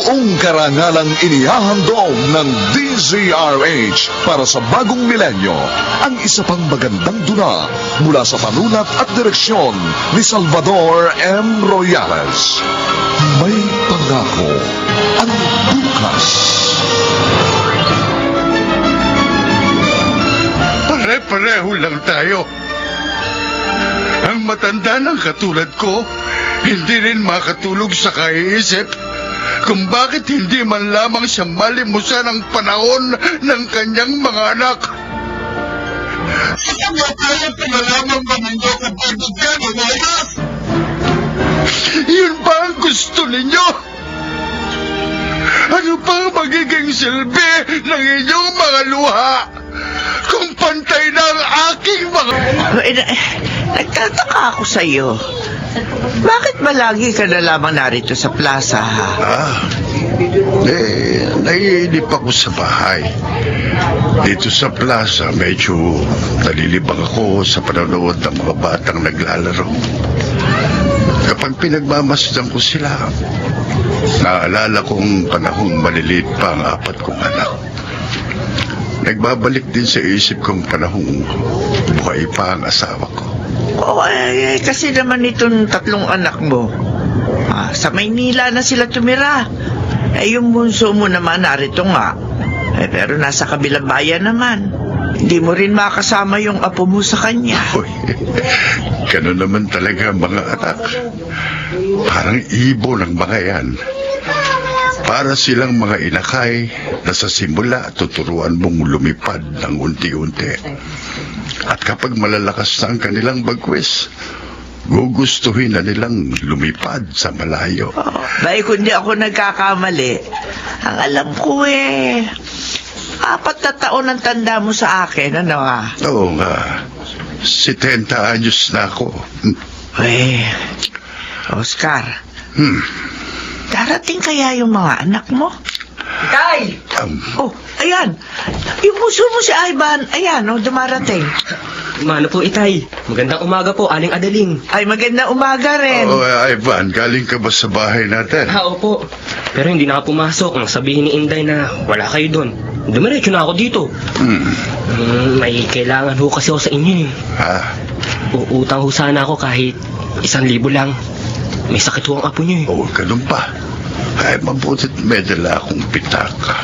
Buong karangalang inihahandog ng DZRH para sa bagong milenyo ang isa pang magandang dula mula sa panulat at direksyon ni Salvador M. Royales. May pangako ang bukas. Pare-pareho lang tayo. Ang matanda ng katulad ko, hindi rin makatulog sa kaiisip kung bakit hindi man lamang siya malimusan ang panahon ng kanyang mga anak. Ano ba tayo pinalamang maninyo kung bakit yan, Umaya? Yun ba ang gusto ninyo? Ano pa ang magiging silbi ng inyong mga luha kung pantay na ang aking mga... Nagtataka ako sa iyo. Bakit ba lagi ka na lamang narito sa plaza, ha? Naiinip ako sa bahay. Dito sa plaza, medyo nalilibang ako sa panonood ng mga batang naglalaro. Kapag pinagmamasdan ko sila, naalala kong panahong maliliit pa ang 4 kong anak. Nagbabalik din sa isip kong panahong buhay pa ang asawa ko. Kasi naman itong 3 anak mo, sa Maynila na sila tumira. Yung bunso mo naman narito nga. Pero nasa kabilang bayan naman. Hindi mo rin makasama yung apo mo sa kanya. Uy, gano'n naman talaga mga anak. Parang ibon ang mga yan. Para silang mga inakay na sa simula tuturuan mong lumipad ng unti-unti. At kapag malalakas na ang kanilang bagwis, gugustuhin na nilang lumipad sa malayo. Bay, kundi ako nagkakamali. Ang alam ko 4 na taon ang tanda mo sa akin, ano ha? Oo nga, 70 anyos na ako. Oscar, darating kaya yung mga anak mo? Tay! Ayan. Yung puso mo si Ivan, ayan, dumarating. Mano po, Itay? Magandang umaga po, Aling Adaling. Ay, magandang umaga rin. Ivan, galing ka ba sa bahay natin? Opo. Pero hindi na ako pumasok nang sabihin ni Inday na wala kayo doon. Dumiretso na ako dito. May kailangan ho kasi ako sa inyo eh. Uutang ho sana ako kahit 1,000 lang. May sakit ho ang apo niyo eh. Ganun pa. Ay, mabutit may dala akong pitaka.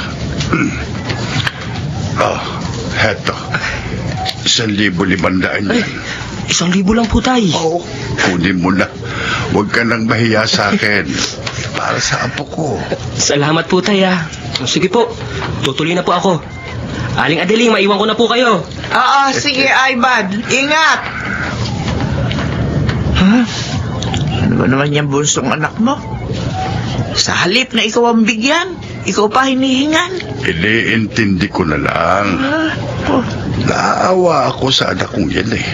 Heto. 1,500 yan. 1,000 lang po, Tay. Kunin mo na. Huwag ka nang mahiya sa akin. Para sa apo ko. Salamat po, Tay. Sige po, tutuloy na po ako. Aling Adeling, maiwan ko na po kayo. Sige, Ivan. Ingat. Ano ba naman yung bunsong anak mo? Sa halip na ikaw ang bigyan, ikaw pa hinihingan. Iniintindi ko na lang. Naawa ako sa anak kong yan eh.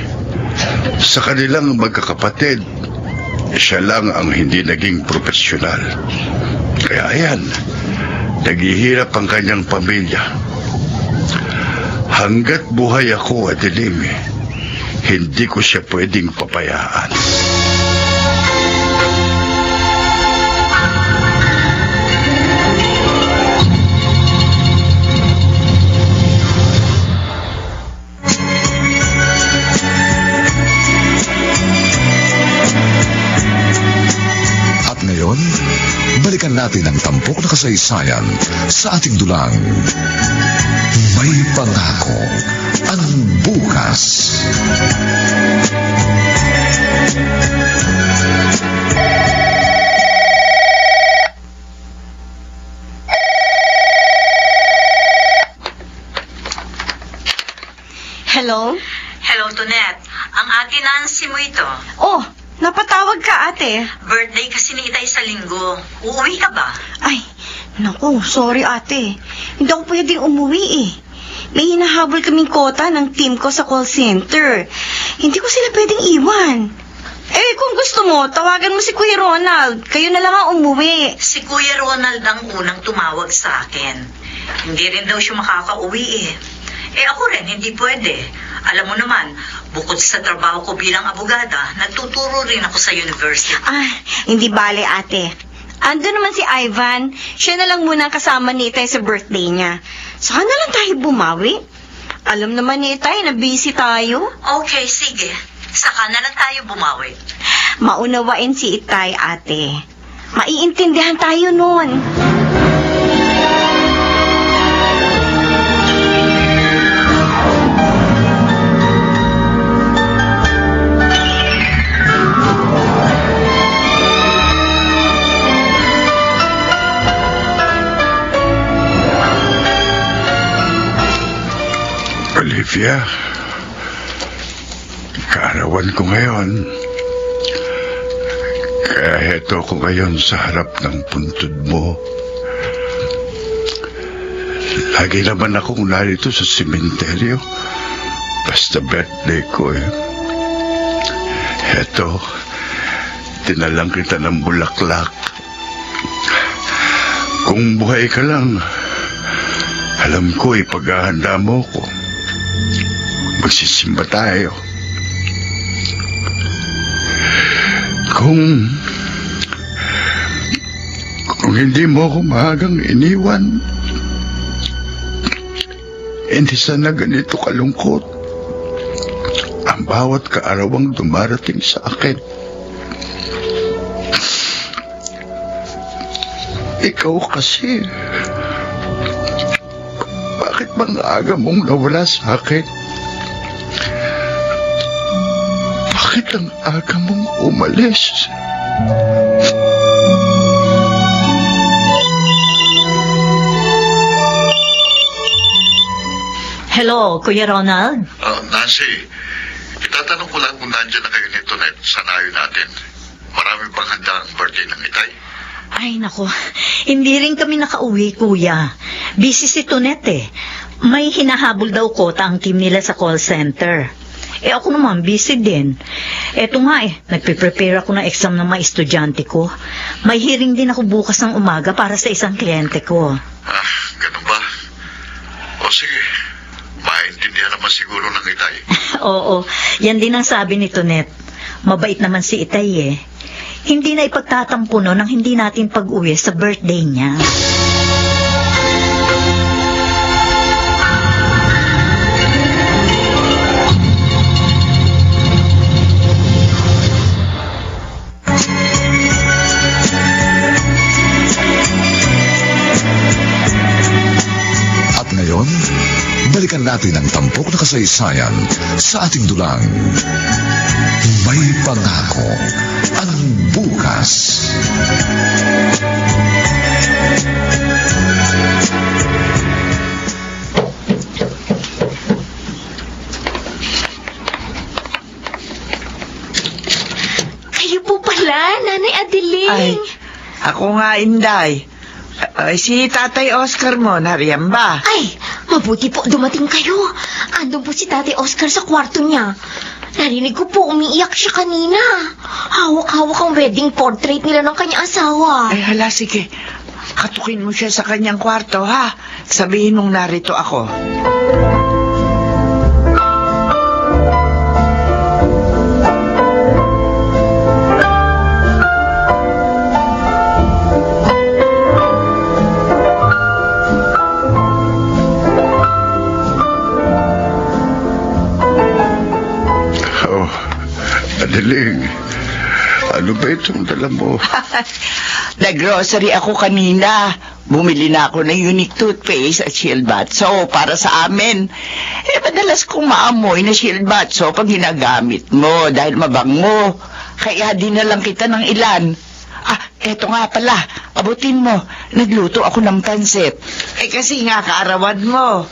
Sa kanilang magkakapatid, siya lang ang hindi naging profesional. Kaya ayan, naghihirap ang kanyang pamilya. Hanggat buhay ako at dilim, hindi ko siya pwedeng papayaan. Balikan natin ang tampok na kasaysayan sa ating dulang May Pangako ang Bukas. Hello? Hello, Tonet. Ang ate Nancy mo ito. Napatawag ka, ate. Birthday kasi ni Itay sa linggo. Uuwi ka ba? Ay, naku, sorry, ate. Hindi ako pwedeng umuwi eh. May hinahabol kaming kota ng team ko sa call center. Hindi ko sila pwedeng iwan. Kung gusto mo, tawagan mo si Kuya Ronald. Kayo na lang ang umuwi. Si Kuya Ronald ang unang tumawag sa akin. Hindi rin daw siya makakauwi eh. Ako rin, hindi pwede. Alam mo naman, bukod sa trabaho ko bilang abogada, nagtuturo rin ako sa university. Hindi bale, ate. Ando naman si Ivan. Siya na lang muna ang kasama ni Itay sa birthday niya. Saka na lang tayo bumawi. Alam naman ni Itay na busy tayo. Okay, sige. Saka na lang tayo bumawi. Maunawain si Itay, ate. Maiintindihan tayo nun. Olivia, kaarawan ko ngayon. Kaya heto ko ngayon sa harap ng puntod mo. Lagi naman akong narito sa sementeryo. Basta birthday ko eh. Heto, tinalang kita ng bulaklak. Kung buhay ka lang, alam ko ipaghahanda mo ko. Magsisimba tayo. Kung hindi mo ako maagang iniwan, hindi sana ganito kalungkot ang bawat kaarawang dumarating sa akin. Ikaw kasi, bakit bang aga mong nawala sa akin? Bakit ang aga mong umalis? Hello, Kuya Ronald? Nancy, itatanong ko lang kung nandiyan na kayo nito na sanayo natin. Marami bang handa ang birthday ng Itay? Ay, nako. Hindi rin kami nakauwi, Kuya. Busy si Tonet eh. May hinahabol daw kota ang team nila sa call center. Ako naman, busy din. Eto nga nagpe-prepare ako ng exam ng mga estudyante ko. May hearing din ako bukas ng umaga para sa isang kliyente ko. Ganun ba? O sige, maintindihan naman siguro ng Itay. Oo, yan din ang sabi ni Tonet. Mabait naman si Itay eh. Hindi na ipagtatampo no nang hindi natin pag-uwi sa birthday niya. At ngayon, balikan natin ang tampok na kasaysayan sa ating dulang. May pangako ang bukas. Kayo po pala, Nanay Adeline. Ay, ako nga, Inday. Ay, si Tatay Oscar mo, nariyan ba? Ay, mabuti po dumating kayo. Andun po si Tatay Oscar sa kwarto niya. Narinig ko po umiiyak siya kanina. Hawak-hawak ang wedding portrait nila ng kanyang asawa. Ay, hala, sige. Katukin mo siya sa kanyang kwarto, ha? Sabihin mong narito ako. Adeling, ano ba itong dala mo? Nag-grocery ako kanina. Bumili na ako ng unique toothpaste at shield bath soap para sa amin. Madalas kong maamoy na shield bath soap pag ginagamit mo dahil mabango. Kaya din na lang kita ng ilan. Eto nga pala, abutin mo. Nagluto ako ng pansit. Kasi nga kaarawan mo.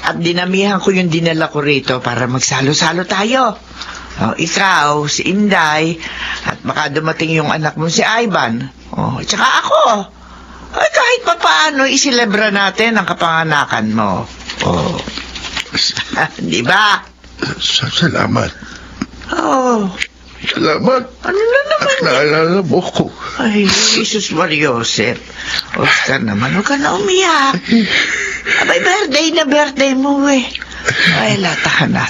At dinamihan ko yung dinala ko rito para magsalo-salo tayo. Ikaw, si Inday, at baka dumating yung anak mo si Ivan. Tsaka ako. Kahit pa paano, isilebra natin ang kapanganakan mo. Di ba? Salamat. Salamat. Ano na naman? At naalala mo ko. Ay, Jesus Mariosep. Oscar naman, huwag ka na umiyak. Abay, birthday mo eh. Ay, tahan na.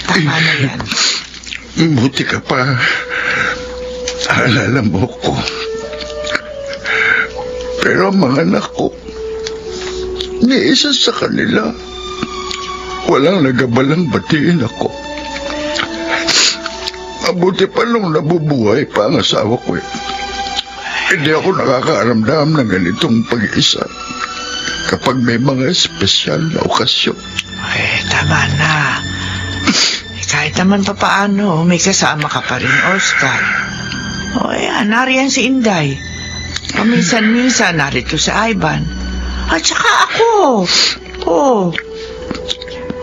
Tama na yan. Buti ka pa. Naalala mo ko. Pero ang mga anak ko, ni isa sa kanila, walang nagabalang batiin ako. Mabuti pa nung nabubuhay pa ang asawa ko eh. Hindi ako nakakaramdam ng ganitong pag-iisa kapag may mga espesyal na okasyon. Tama na. Kahit naman pa paano, may kasama ka pa rin, Oscar. Nariyan si Inday. Paminsan-minsan, narito si Ivan. At saka ako.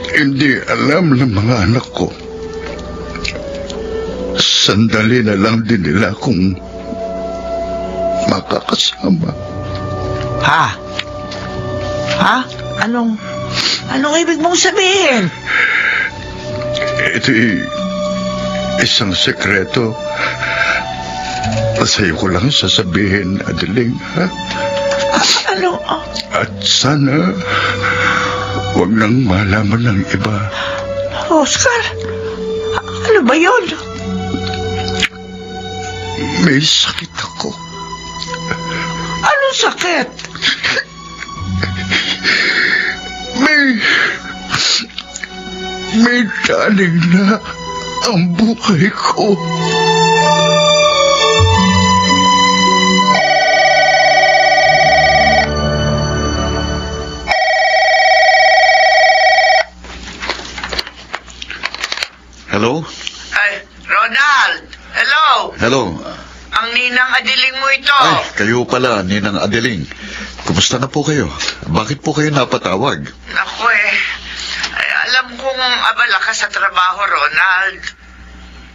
Hindi alam ng mga anak ko. Sandali na lang din nila kung makakasama. Ha? Anong ibig mong sabihin? Ito'y isang sekreto. Sa'yo ko lang sasabihin, Adeling, ha? Ano? At sana huwag nang malaman ng iba. Oscar? Ano ba yun? May sakit ako. Anong sakit? May daling na ang buhay ko. Hello? Ronald! Hello! Hello? Ang ninang adiling mo ito. Ay, kayo pala, Ninang Adeling. Kumusta na po kayo? Bakit po kayo napatawag? Naku alam kong abala ka sa trabaho, Ronald.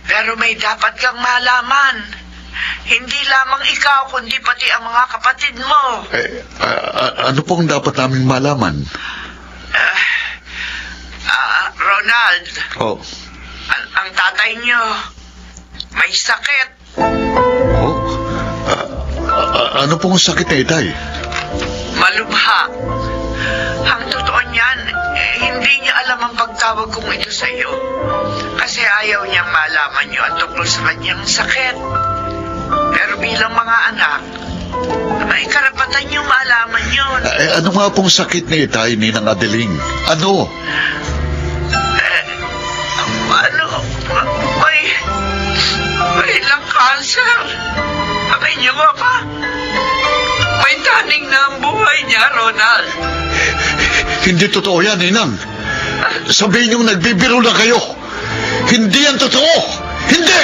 Pero may dapat kang malaman. Hindi lamang ikaw, kundi pati ang mga kapatid mo. Ano pong dapat naming malaman? Ronald, Oh. ang tatay niyo may sakit. Oh? Ano pong sakit na itay? Malubha. Ang totoo niyan, hindi niya alam ang pagtawag kong ito sa iyo. Kasi ayaw niyang malaman niyo ang tungkol sa kanyang sakit. Pero bilang mga anak, may karapatan niyong malaman yun. Ano nga pong sakit na itay, Ninang Adeling? Ano? May ilang cancer. Abay niyo ba pa? May taning na ang buhay niya, Ronald. Hindi totoo yan, Ninang. Sabihin niyong nagbibiro na kayo. Hindi yan totoo! Hindi!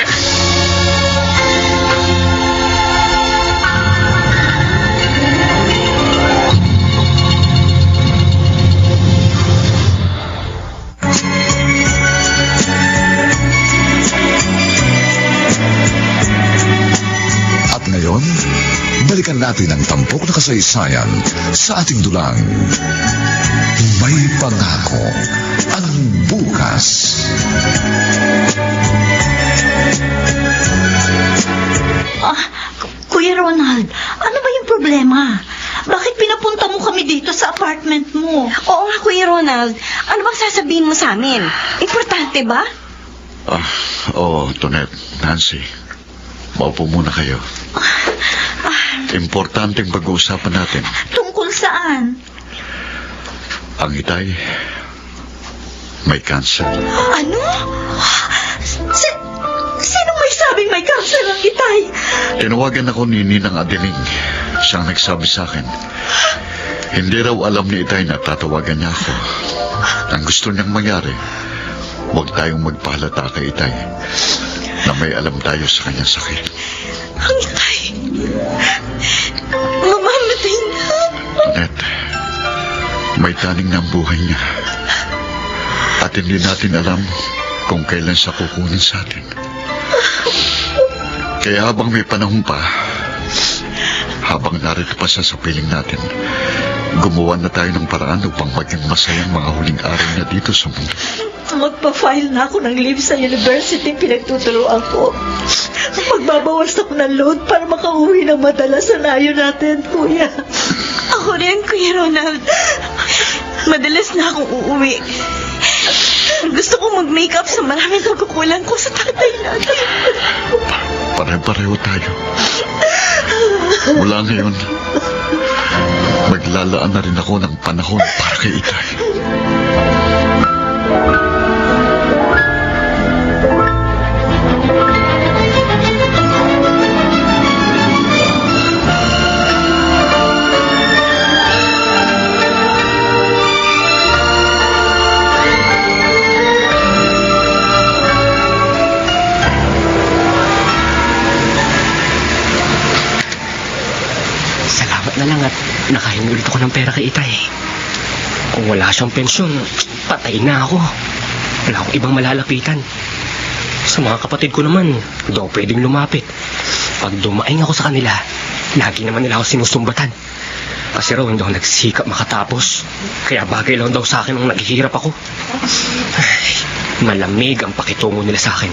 At ngayon, balikan natin ang tampok na kasaysayan sa ating dulang. May pangako ang bukas. Kuya Ronald, ano ba yung problema? Bakit pinapunta mo kami dito sa apartment mo? Oo nga, Kuya Ronald. Ano bang sasabihin mo sa amin? Importante ba? Tonet, Nancy. Maupo muna kayo. Importanteng pag-uusapan natin. Tungkol saan? Ang itay, may cancer. Ano? Sino may sabing may cancer ang itay? Tinawagan ako ni Ninang Adeling. Siyang nagsabi sa akin. Hindi raw alam ni itay na tatawagan niya ako. Ang gusto niyang mangyari, huwag tayong magpahalata kay itay na may alam tayo sa kanyang sakit. Ang itay. Mamamatay na. Tonet, may taning na ang buhay niya. At hindi natin alam kung kailan siya kukunin sa atin. Kaya habang may panahon pa, habang narito pa siya sa piling natin, gumawa na tayo ng paraan upang maging masayang mga huling araw niya dito sa mundo. Magpa-file na ako ng leave sa university pinagtuturuan ko. Magbabawas ako ng load para makauwi ng madalas sa layo natin, Kuya. Ako rin, Kuya Ronald. Madalas na akong uuwi. Gusto ko mag-makeup sa maraming pagkukulang ko sa tatay natin. Pare-pareho tayo. Mula ngayon, Maglalaan na rin ako ng panahon para kay Itay. Salamat na lang at nakahingi ulit ako ng pera kay Itay. Kung wala siyang pensyon, patay na ako. Wala akong ibang malalapitan. Sa mga kapatid ko naman, hindi ako pwedeng lumapit. Pag dumaing ako sa kanila, lagi naman nila ako sinusumbatan. Kasi raw hindi ako nagsikap makatapos. Kaya bagay lang daw sa akin nung naghihirap ako. Ay, malamig ang pakitungo nila sa akin.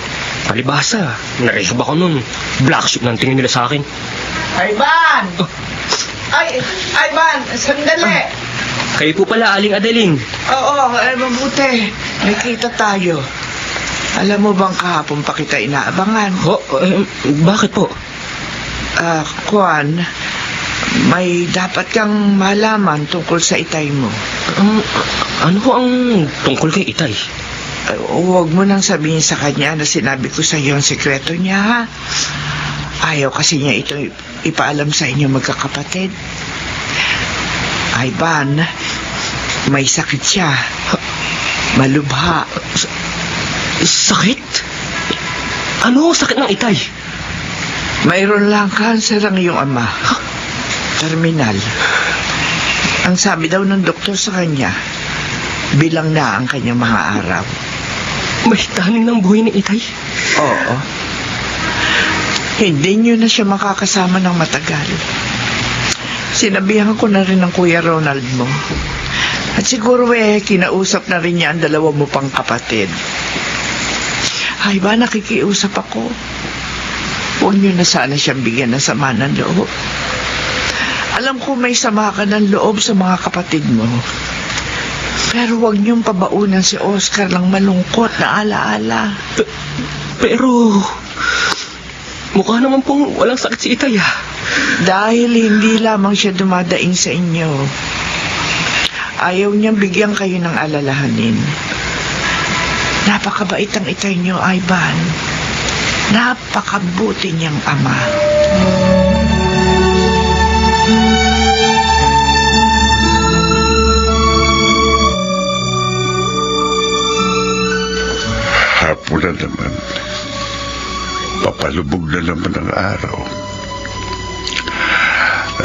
Palibhasa, narehab ako nun. Black sheep ng tingin nila sa akin. Ivan! Ay, Ivan, sandali! Kayo po pala, Aling Adeling. Oo, mabuti. Nakita tayo. Alam mo bang kahapon pa kita inaabangan? Bakit po? Juan, may dapat kang malaman tungkol sa Itay mo. Ano po ang tungkol kay Itay? Huwag mo nang sabihin sa kanya na sinabi ko sa iyo ang sekreto niya, ha? Ayaw kasi niya ito ipaalam sa inyo magkakapatid. Ivan, may sakit siya. Malubha. Sakit? Ano sakit ng Itay? Mayroon lang cancer ang iyong ama. Terminal. Ang sabi daw ng doktor sa kanya, bilang na ang kanyang mga araw. May taning ng buhay ni Itay? Oo. Hindi niyo na siya makakasama ng matagal. Sinabihan ko na rin ng Kuya Ronald mo. At siguro kinausap na rin niya ang dalawa mo pang kapatid. Ay ba, nakikiusap ako. Huwag niyo na sana siyang bigyan ng sama ng loob. Alam ko may sama ka ng loob sa mga kapatid mo. Pero huwag niyong pabaunan si Oscar ng malungkot na alaala. Pero mukha naman pong walang sakit si Itay, ah. Dahil hindi lamang siya dumadaing sa inyo, ayaw niyang bigyan kayo ng alalahanin. Napakabait ang Itay niyo, Ivan. Napakabuti niyang ama. Hapon na naman. Papalubog na naman ang araw.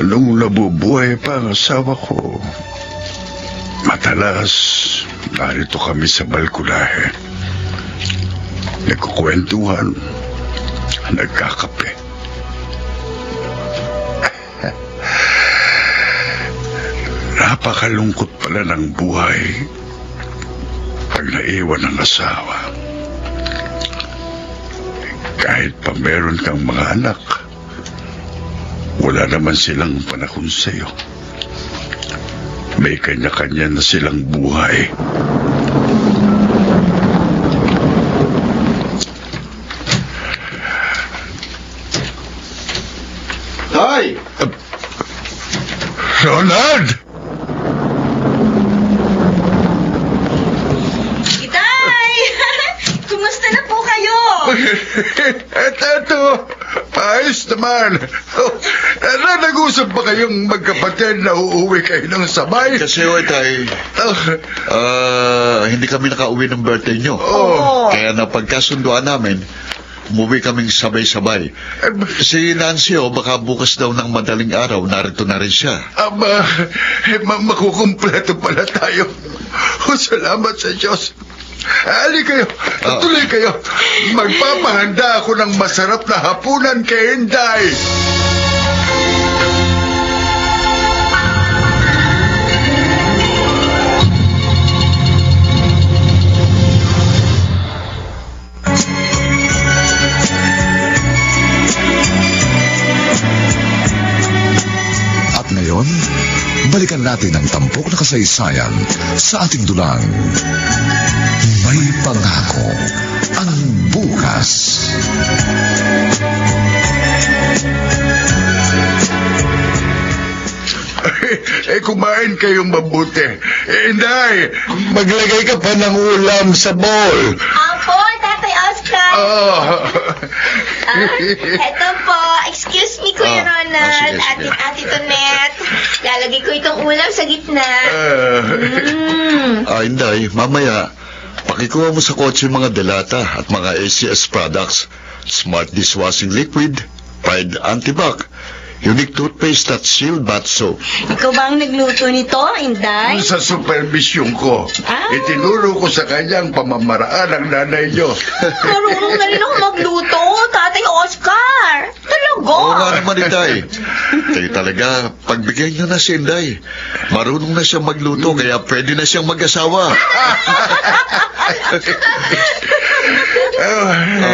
Nung nabubuhay pa ang asawa ko, madalas narito kami sa balkonahe. Nagkukwentuhan, nagkakape. Napakalungkot pala ng buhay pag naiwan ng asawa. Kahit pa meron kang mga anak, wala naman silang panahon sa'yo. May kanya-kanya na silang buhay. Hoy! Ronald! Itay! Kumusta na po kayo? Eto, ayos naman. Nag-usap ba kayong magkapatid na uuwi kayo ng sabay? Kasi Itay, hindi kami nakauwi ng birthday nyo. Oh. Kaya napagkasunduan namin, umuwi kaming sabay-sabay. Si Nancy, baka bukas daw ng madaling araw, narito na rin siya. Aba, makukumpleto pala tayo. Salamat sa Diyos. Ali kayo, tuloy kayo. Magpapahanda ako ng masarap na hapunan kay Inday. At ngayon, balikan natin ang tampok na kasaysayan sa ating dulang. May pangako ang bukas. Kumain kayong mabuti. Inday, maglagay ka pa ng ulam sa bowl. Apo, Tatay Oscar. Oh. Eto po. Excuse me, Kuya Ronald. sige. Ate Tonet. Lalagay ko itong ulam sa gitna. Inday, mamaya, pakikuha mo sa kotse yung mga delata at mga ACS products, Smart Dishwashing Liquid, Pride Antibac, Unique Toothpaste at Shield Bath Soap. Ikaw ba ang nagluto nito, Inday? Sa supervision ko, itinuro ko sa kanya ang pamamaraan ng nanay niyo. Marunong na rin ako magluto, Tatay Oscar. Talaga. Oo nga naman, Inday. Kayo talaga, pagbigyan nyo na si Inday. Marunong na siyang magluto, kaya pwede na siyang mag-asawa.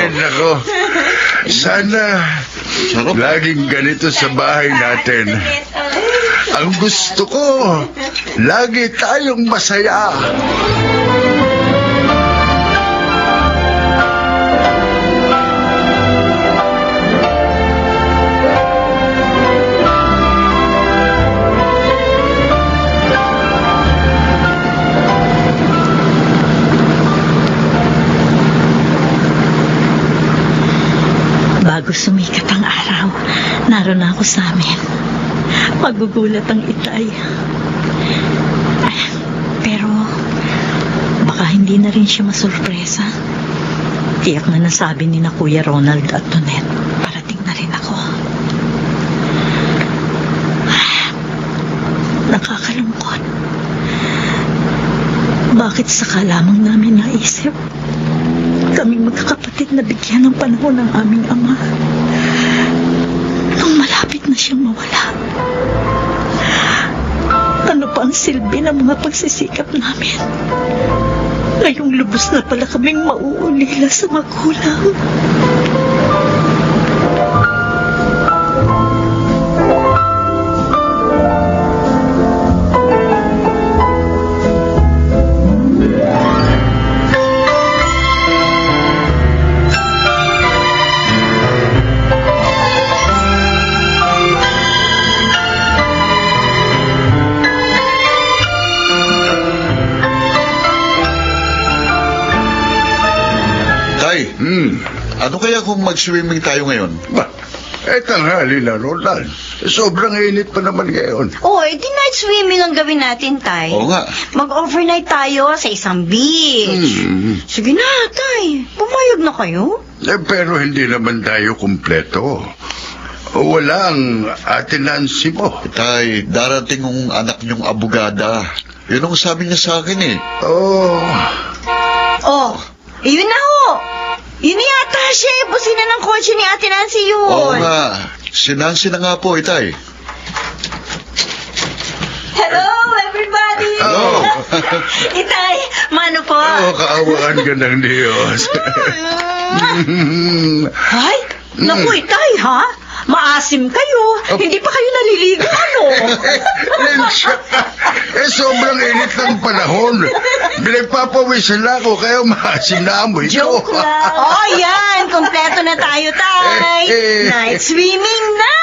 Nako. Sana laging ganito sa bahay natin. Ang gusto ko, lagi tayong masaya. Bago sumikat ang araw, naroon ako sa amin. Magugulat ang itay. Pero, baka hindi na rin siya masurpresa. Tiyak na nasabi ni na Kuya Ronald at Tonet, parating na rin ako. Nakakalungkot. Bakit saka lamang namin naisip kaming magkakapatid na bigyan ng panahon ng aming ama nung malapit na siyang mawala? Ano pa ang silbi ng mga pagsisikap namin ngayong lubos na pala kaming mauulila sa magulang? Ano kaya kung mag-swimming tayo ngayon? Tanghali na, Ronald. Sobrang init pa naman ngayon. Di night swimming ang gawin natin, Tay. Oo nga. Mag-overnight tayo sa isang beach. Sige na, Tay. Pumayag na kayo. Pero hindi naman tayo kumpleto. Wala ang ate Nancy mo. Tay, darating ang anak niyong abogada. Yun ang sabi niya sa akin eh. Yun na ho. Yun yata siya. Busina ng kotse ni Ate Nancy yun. Oo nga. Si Nancy na nga po, Itay. Hello, everybody. Hello. Itay, mano po? Kaawaan ka ng Diyos. Ay, naku Itay ha? Maasim kayo. Hindi pa kayo naliligo, ano? Lensya, sobrang init ng panahon. Pinagpapawisan na ako, kaya maasim na amoy ko. Joke lang. Yan. Kompleto na tayo, Tay. Night swimming na.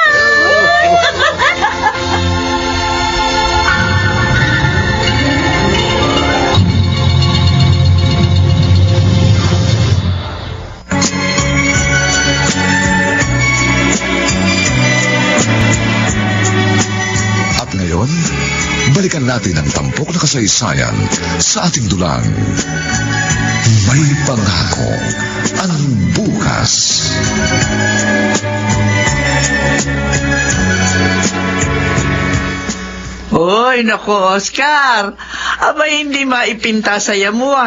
Ngayon, balikan natin ang tampok na kasaysayan sa ating dulang. May pangako ang bukas. Hoy, nako, Oscar. Aba, hindi maipinta saya mo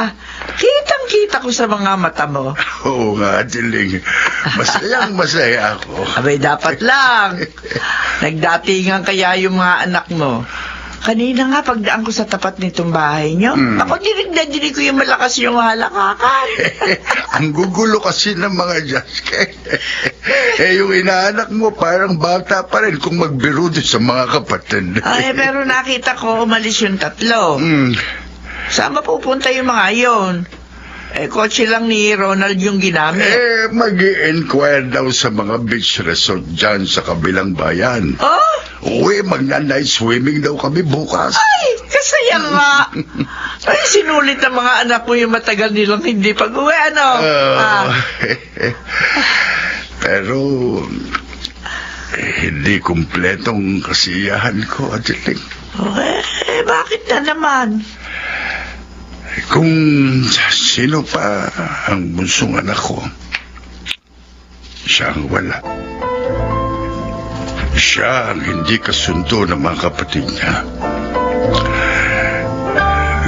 Kitang-kita ko sa mga mata mo. Oo nga, Diling. Masayang-masaya ako. Abay, dapat lang. Nagdatingan kaya yung mga anak mo. Kanina nga, pagdaan ko sa tapat nitong bahay nyo, ako dinig na dinig ko yung malakas yung halakakan. Ang gugulo kasi ng mga Jaske. Yung inaanak mo, parang bata pa rin kung magbiro din sa mga kapatid. Pero nakita ko umalis yung tatlo. Saan ba pupunta yung mga yon? Kotse lang ni Ronald yung ginamit. Mag-i-inquire daw sa mga beach resort dyan sa kabilang bayan. Oh? Uy, magna-night swimming daw kami bukas. Ay, kasaya nga. Ay, sinulit ng mga anak mo yung matagal nilang hindi pag-uwi, ano? Pero, hindi kumpletong kasiyahan ko, Adeling. Bakit na naman? Kung sino pa ang bunsong anak ko, siya ang wala. Siya ang hindi kasundo ng mga kapatid niya.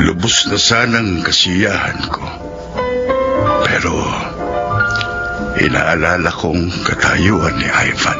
Lubos na sanang kasiyahan ko. Pero, inaalala kong katayuan ni Ivan.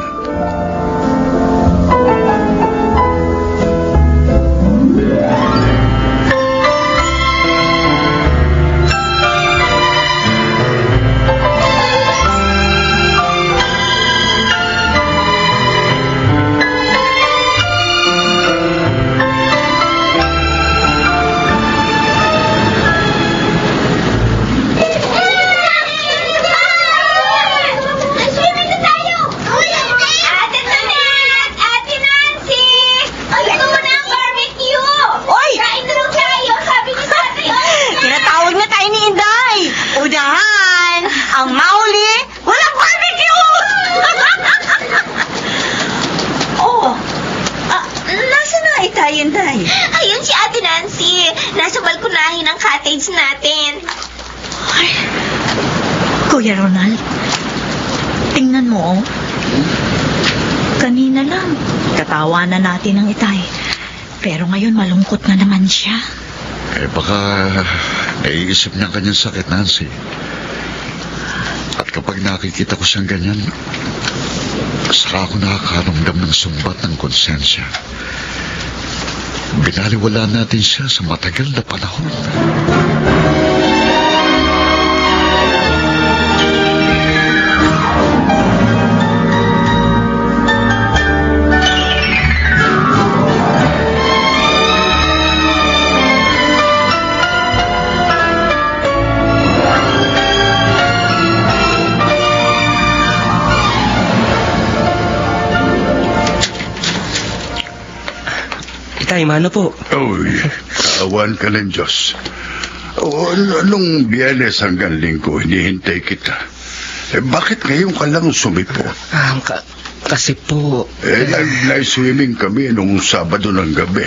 Ayun si Ate Nancy. Nasa balkonahin ng cottage natin. Ay, Kuya Ronald, tingnan mo, oh. Kanina lang, katawanan natin ang itay. Pero ngayon malungkot na naman siya. Baka naiisip niya ang kanyang sakit, Nancy. At kapag nakikita ko siyang ganyan, saka ako nakakaramdam ng sumbat ng konsensya. Binaliwala natin siya sa matagal na panahon. Tay, mano po? Uy, awan ka ng Diyos. Anong Biyernes hanggang Linggo, hinihintay kita. Bakit ngayon ka lang sumipo? Kasi po... Nag-night swimming kami nung Sabado ng gabi.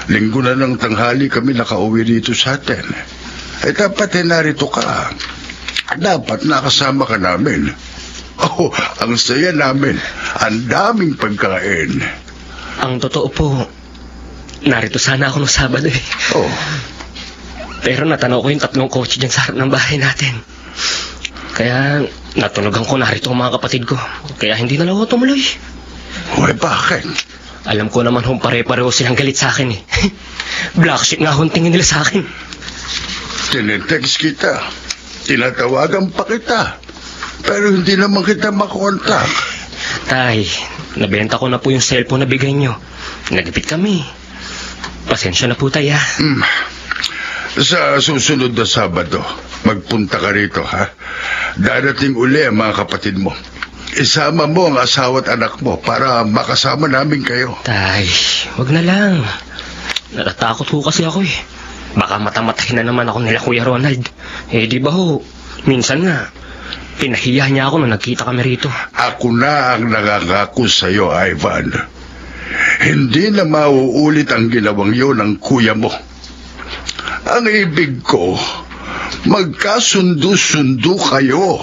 Linggo na ng tanghali kami nakauwi dito sa atin. Dapat narito ka. Dapat nakasama ka namin. Ang saya namin. Ang daming pagkain. Ang totoo po, narito sana ako nung Sabado eh. Pero natanaw ko yung 3 kotse dyan sa harap ng bahay natin. Kaya natunugan ko narito ang mga kapatid ko. Kaya hindi na lang ako tumuloy. Bakit? Alam ko naman kung pare-pareho silang galit sa akin eh. Black sheep nga akong tingin nila sa akin. Tinetext kita. Tinatawagan pa kita. Pero hindi naman kita makontak. Tay, nabenta ko na po yung cellphone na bigay nyo. Nagipit kami. Pasensya na po, tay, ha? Sa susunod na Sabado, magpunta ka rito, ha? Darating uli ang mga kapatid mo. Isama mo ang asawa at anak mo para makasama namin kayo. Tay, wag na lang. Natatakot ho kasi ako eh. Baka matamatay na naman ako nila Kuya Ronald. Di ba ho, minsan nga, pinahiya niya ako nung nagkita kami rito. Ako na ang nangangako sa'yo, Ivan. Hindi na mauulit ang ginawang yun ng kuya mo. Ang ibig ko, magkasundo-sundo kayo.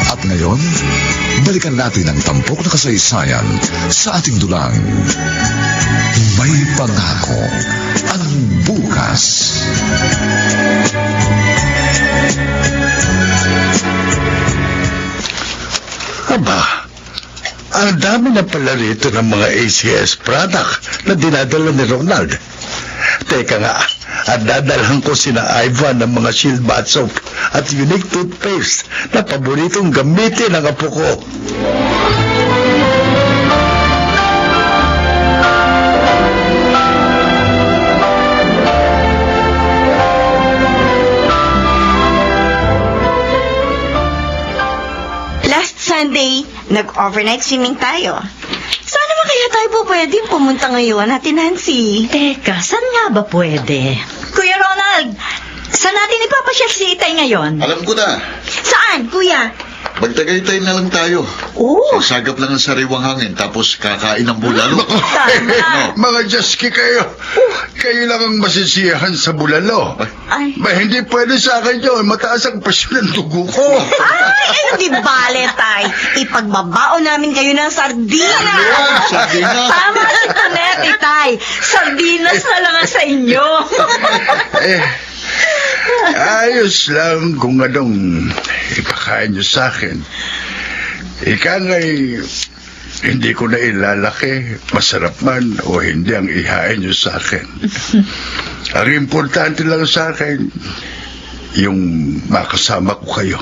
At ngayon, balikan natin ang tampok na kasaysayan sa ating dulang. May pangako ang bukas. Aba, ang dami na pala rito ng mga ACS product na dinadala ni Ronald. Teka nga, At dadalhan ko sina Ivan ng mga Shield Bath Soap at Unique Toothpaste na paboritong gamitin ng apo ko. Last Sunday, nag-overnight swimming tayo. Saan naman kaya tayo po pwedeng pumunta ngayon, Ate Nancy? Teka, saan nga ba pwede? Kuya Ronald, saan natin ipapasyal si Itay ngayon? Alam ko na. Saan, Kuya? Magtagaytay na lang tayo. Oo. Sasagap lang ang sariwang hangin tapos kakain ng bulalo. Tama. Mga Diyos kayo. Kayo lang ang masisiyahan sa bulalo. Ay. Ba, hindi pwede sa akin yun. Mataas ang presyon ng dugo ko. Ay, di bale, Tay. Ipagbabaon namin kayo ng sardina. Sardinas. Tama si Tonette, Itay. Sardinas na lang ang sa inyo. Ayos lang kung anong ipakain niyo sa akin. Ika nga'y hindi ko na ilalaki, masarap man o hindi ang ihain niyo sa akin. Ang importante lang sa akin, yung makasama ko kayo.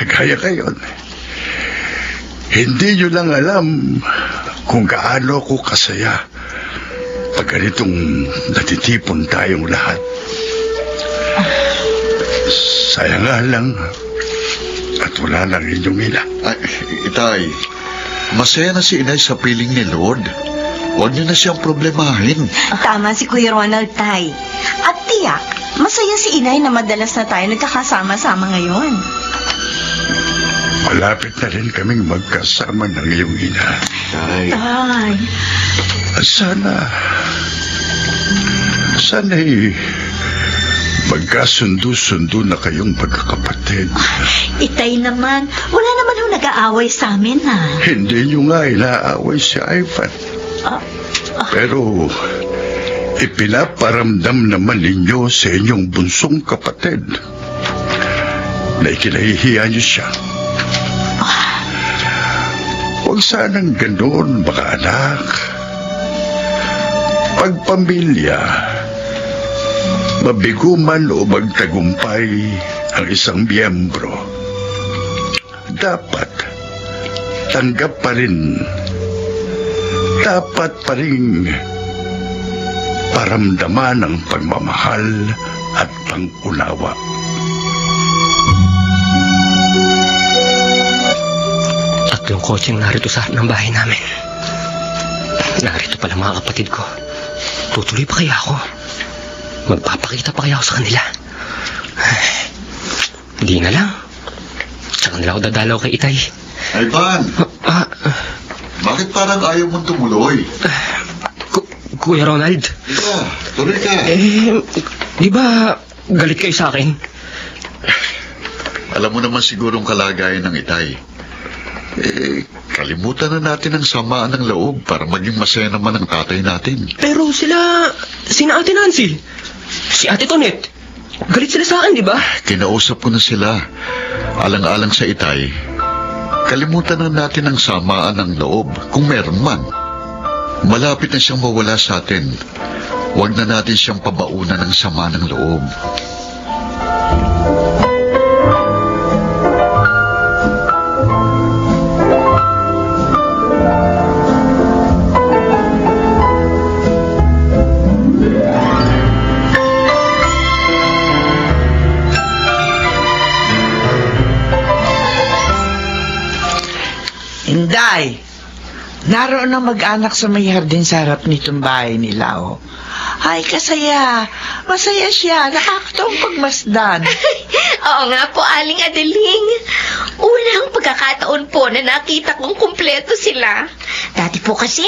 Gaya kayo. Hindi niyo lang alam kung gaano ko kasaya pag ganitong natitipon tayong lahat. Sayang nga lang at wala na rin yung ina. Ay, Itay, masaya na si Inay sa piling ni Lord. Huwag niyo na siyang problemahin. Tama si Kuya Ronald, Tay. At tiyak, masaya si Inay na madalas na tayo nagkakasama-sama ngayon. Malapit na rin kaming magkasama ng iyong ina. Tay, Tay. At sana'y magkasundo-sundo na kayong magkakapatid. Itay naman, wala naman ho nag-aaway sa amin, ha? Hindi nyo nga inaaway si Ivan. Pero ipinaparamdam naman ninyo sa inyong bunsong kapatid na ikinahihiya niyo siya. Huwag sanang ganoon, mga anak. Pagpamilya, mabigo man o magtagumpay ang isang miyembro, dapat tanggap pa rin. Dapat pa rin paramdaman ang pagmamahal at pangunawa. Tatlong kotseng narito sa harap ng bahay namin. Narito pala mga kapatid ko. Tutuloy pa kaya ako? Magpapakita pa kaya ako sa kanila? Hindi na lang. Tsaka nila ako dadalaw kay Itay. Ivan, bakit parang ayaw mong tumuloy? Kuya Ronald? Tuloy ka. Di ba galit kayo sa akin? Alam mo naman sigurong kalagayan ng Itay. Kalimutan na natin ang samaan ng loob para maging masaya naman ang tatay natin. Pero sina Ate Nancy, si Ate Tonette, galit sila sa akin, di ba? Kinausap ko na sila. Alang-alang sa Itay, kalimutan na natin ang samaan ng loob kung meron man. Malapit na siyang mawala sa atin. Huwag na natin siyang pabaunan ng sama ng loob. Inday, naroon ang mag-anak sa may hardin sa harap nitong bahay nila, oh. Ay, kasaya. Masaya siya. Nakakatawang pagmasdan. Oo nga po, Aling Adeling. Unang pagkakataon po na nakita kong kumpleto sila. Dati po kasi,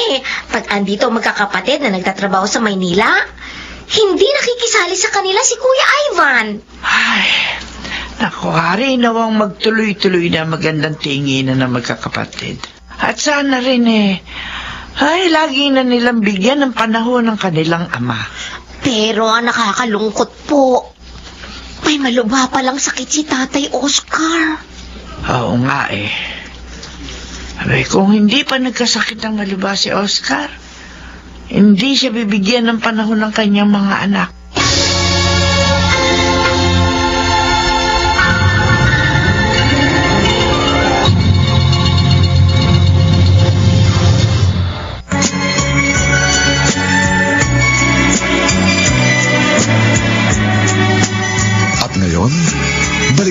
pag andito ang magkakapatid na nagtatrabaho sa Maynila, hindi nakikisali sa kanila si Kuya Ivan. Ay, naku, hari nawang magtuloy-tuloy na magandang tinginan ng magkakapatid. At sana rin ay lagi na nilang bigyan ng panahon ng kanilang ama. Pero nakakalungkot po. May malubha palang sakit si Tatay Oscar. Oo nga Abay, kung hindi pa nagkasakit ng malubha si Oscar, hindi siya bibigyan ng panahon ng kanyang mga anak.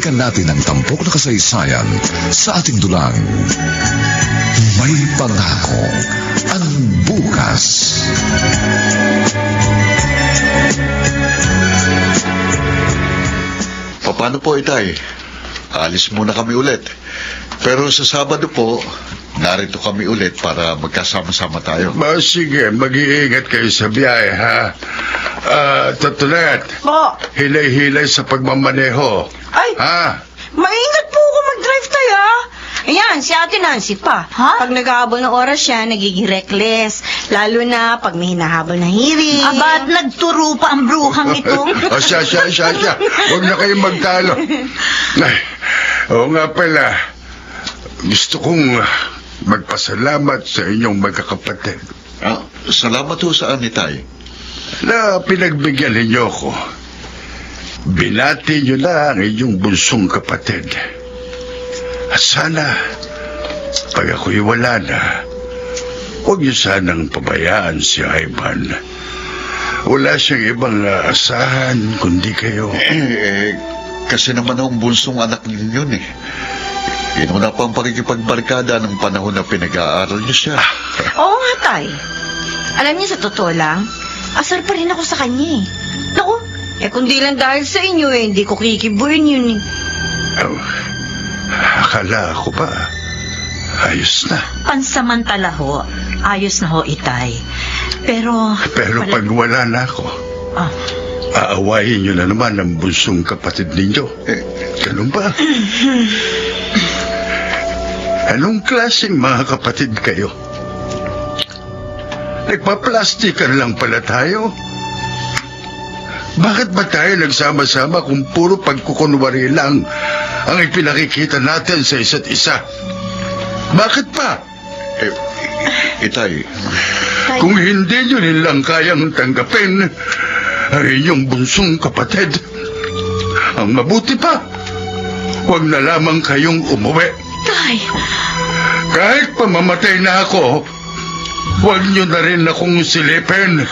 balikan natin ang tampok na kasaysayan sa ating dulang. May pangako ang bukas. Paano po, Itay? Alis muna kami ulit. Pero sa Sabado po, narito kami ulit para magkasama-sama tayo. Sige, mag-iingat kayo sa biyahe, ha? Tutulet, Po, hilay-hilay sa pagmamaneho. ay, Ha? maingat po ako mag-drive tayo, ha? Ayan, si Ate Nancy pa. Ha? Pag naghahabol ng oras siya, nagiging reckless. Lalo na pag may hinahabol na hearing. Aba, at nagturo pa ang bruhang itong. Siya. Huwag na kayong magtalo. Ay, oo nga pala. Gusto kong magpasalamat sa inyong magkakapatid Salamat ho saan, Itay. na pinagbigyan ninyo ko. Binati nyo na ang inyong bunsong kapatid. At sana, pag ako'y wala na, huwag niyo sanang pabayaan si Ivan. Wala siyang ibang aasahan kundi kayo. Kasi naman ang bunsong anak ninyo yun, eh. Inuna pa ang pakikipagbarkada ng panahon na pinag-aaral niyo siya. Oo nga, Tay. Alam niyo, sa totoo lang, asar pa rin ako sa kanya, eh. Naku, kundi lang dahil sa inyo, hindi ko kikibuin yun, eh. Akala ko ba, ayos na. Pansamantala ho, ayos na ho, Itay. Pero Pag wala na ako, Ah. aawayin niyo na naman ang bunsong kapatid ninyo. Ganun ba? Anong klaseng mga kapatid kayo? Nagpa-plastikan lang pala tayo? Bakit ba tayo nagsama-sama kung puro pagkukunwari lang ang ipinakikita natin sa isa't isa? Bakit pa? Itay, Kung hindi nyo nilang kayang tanggapin ang inyong bunsong kapatid, ang mabuti pa, huwag na lamang kayong umuwi. Tay, Kahit pamamatay na ako, huwag nyo na rin akong silipin.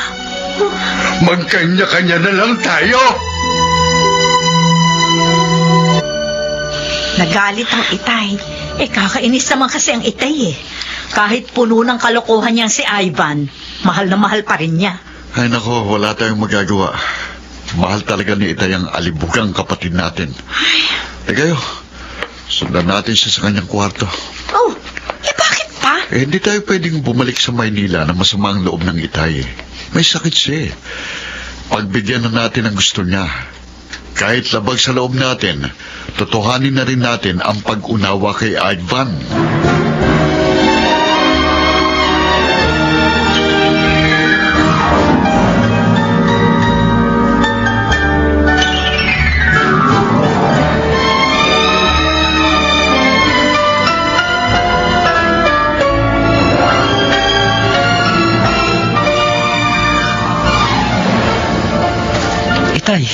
Magkanya-kanya na lang tayo. Nagalit ang Itay. kakainis naman kasi ang Itay eh. Kahit puno ng kalokohan niyang si Ivan, mahal na mahal pa rin niya. ay nako, wala tayong magagawa. Mahal talaga ni Itay ang alibugang kapatid natin. Kayo, sundan natin siya sa kanyang kwarto. Oh, bakit pa? Hindi tayo pwedeng bumalik sa Maynila na masama ang loob ng Itay. May sakit siya, eh. Pagbigyan na natin ang gusto niya. Kahit labag sa loob natin, totohanin na rin natin ang pag-unawa kay Ivan. Itay,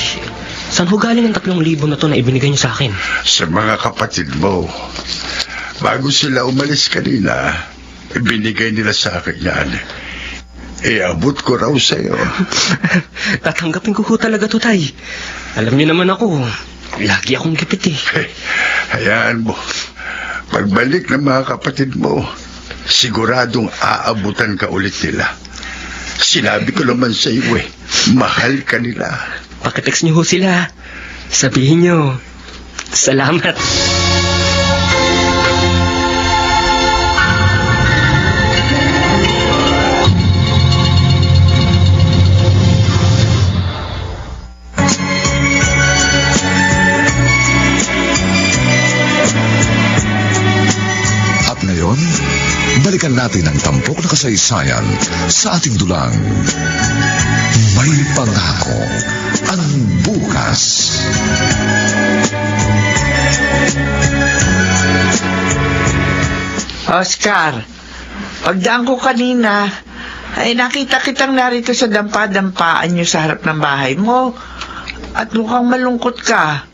saan ho galing ang 3,000 na to na ibinigay niyo sa akin? Sa mga kapatid mo, bago sila umalis kanina, ibinigay nila sa akin yan. Abot ko raw sa'yo. Tatanggapin ko ho talaga to, Tay. Alam niyo naman ako, lagi akong gipit eh. Hayaan mo. Pagbalik ng mga kapatid mo, siguradong aabutan ka ulit nila. Sinabi ko naman sa iyo eh, mahal ka nila. Pakitext niyo ho sila. Sabihin niyo, salamat. At ngayon, balikan natin ang tampok na kasaysayan sa ating dulang. May pangako ang bukas. Oscar, pagdaan ko kanina, ay nakita kitang narito sa dampa-dampaan niyo sa harap ng bahay mo. At mukhang malungkot ka.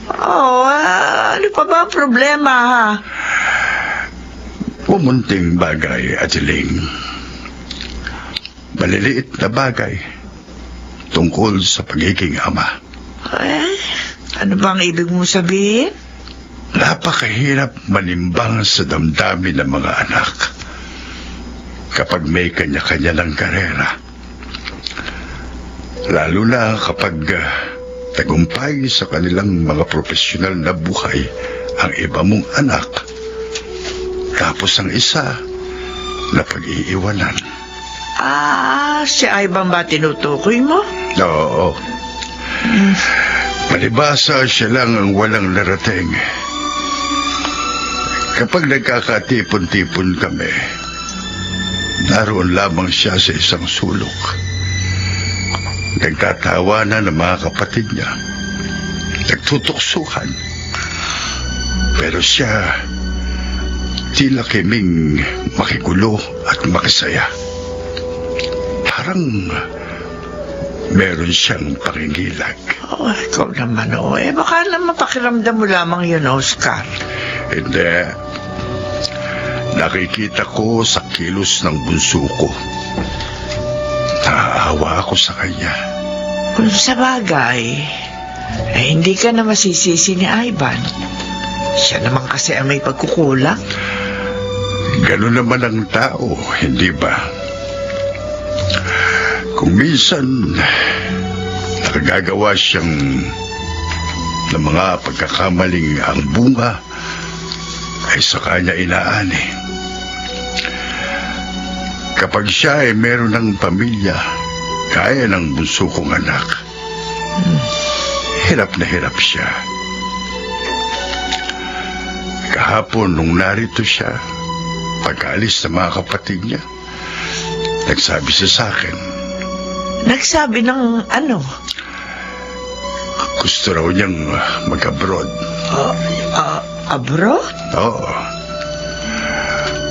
Ano pa ba ang problema, ha? Pumunting bagay, Adeling. Maliliit na bagay tungkol sa pagiging ama. Ano bang ibig mong sabihin? Napakahirap manimbang sa damdamin ng mga anak kapag may kanya-kanya ng karera. Lalo na kapag tagumpay sa kanilang mga profesional na buhay ang iba mong anak. Tapos ang isa na pag-iiwanan. Si Ivan ba tinutukoy mo? Oo. Palibasa siya lang ang walang narating. Kapag nagkakatipon-tipon kami, naroon lamang siya sa isang sulok. Nagtatawanan ng mga kapatid niya. Nagtutuksuhan. Pero siya, tila kiming makigulo at makisaya. Parang meron siyang pangingilag. Ikaw naman, baka naman pakiramdam mo lamang yun, Oscar. Hindi. Nakikita ko sa kilos ng bunso ko. Naaawa ako sa kanya. Kung sa bagay, hindi ka na masisisi ni Ivan. Siya naman kasi ang may pagkukulang. Ganun naman ang tao, hindi ba? Kung minsan nakagagawa siyang ng mga pagkakamaling ang bunga ay sa kanya inaani. Kapag siya ay meron ng pamilya, kaya ng bunso kong anak, hirap na hirap siya. Kahapon nung narito siya, pagkaalis ng mga kapatid niya, nagsabi siya sa akin. Nagsabi ng ano? Gusto raw niyang mag-abroad. Abroad? Oo.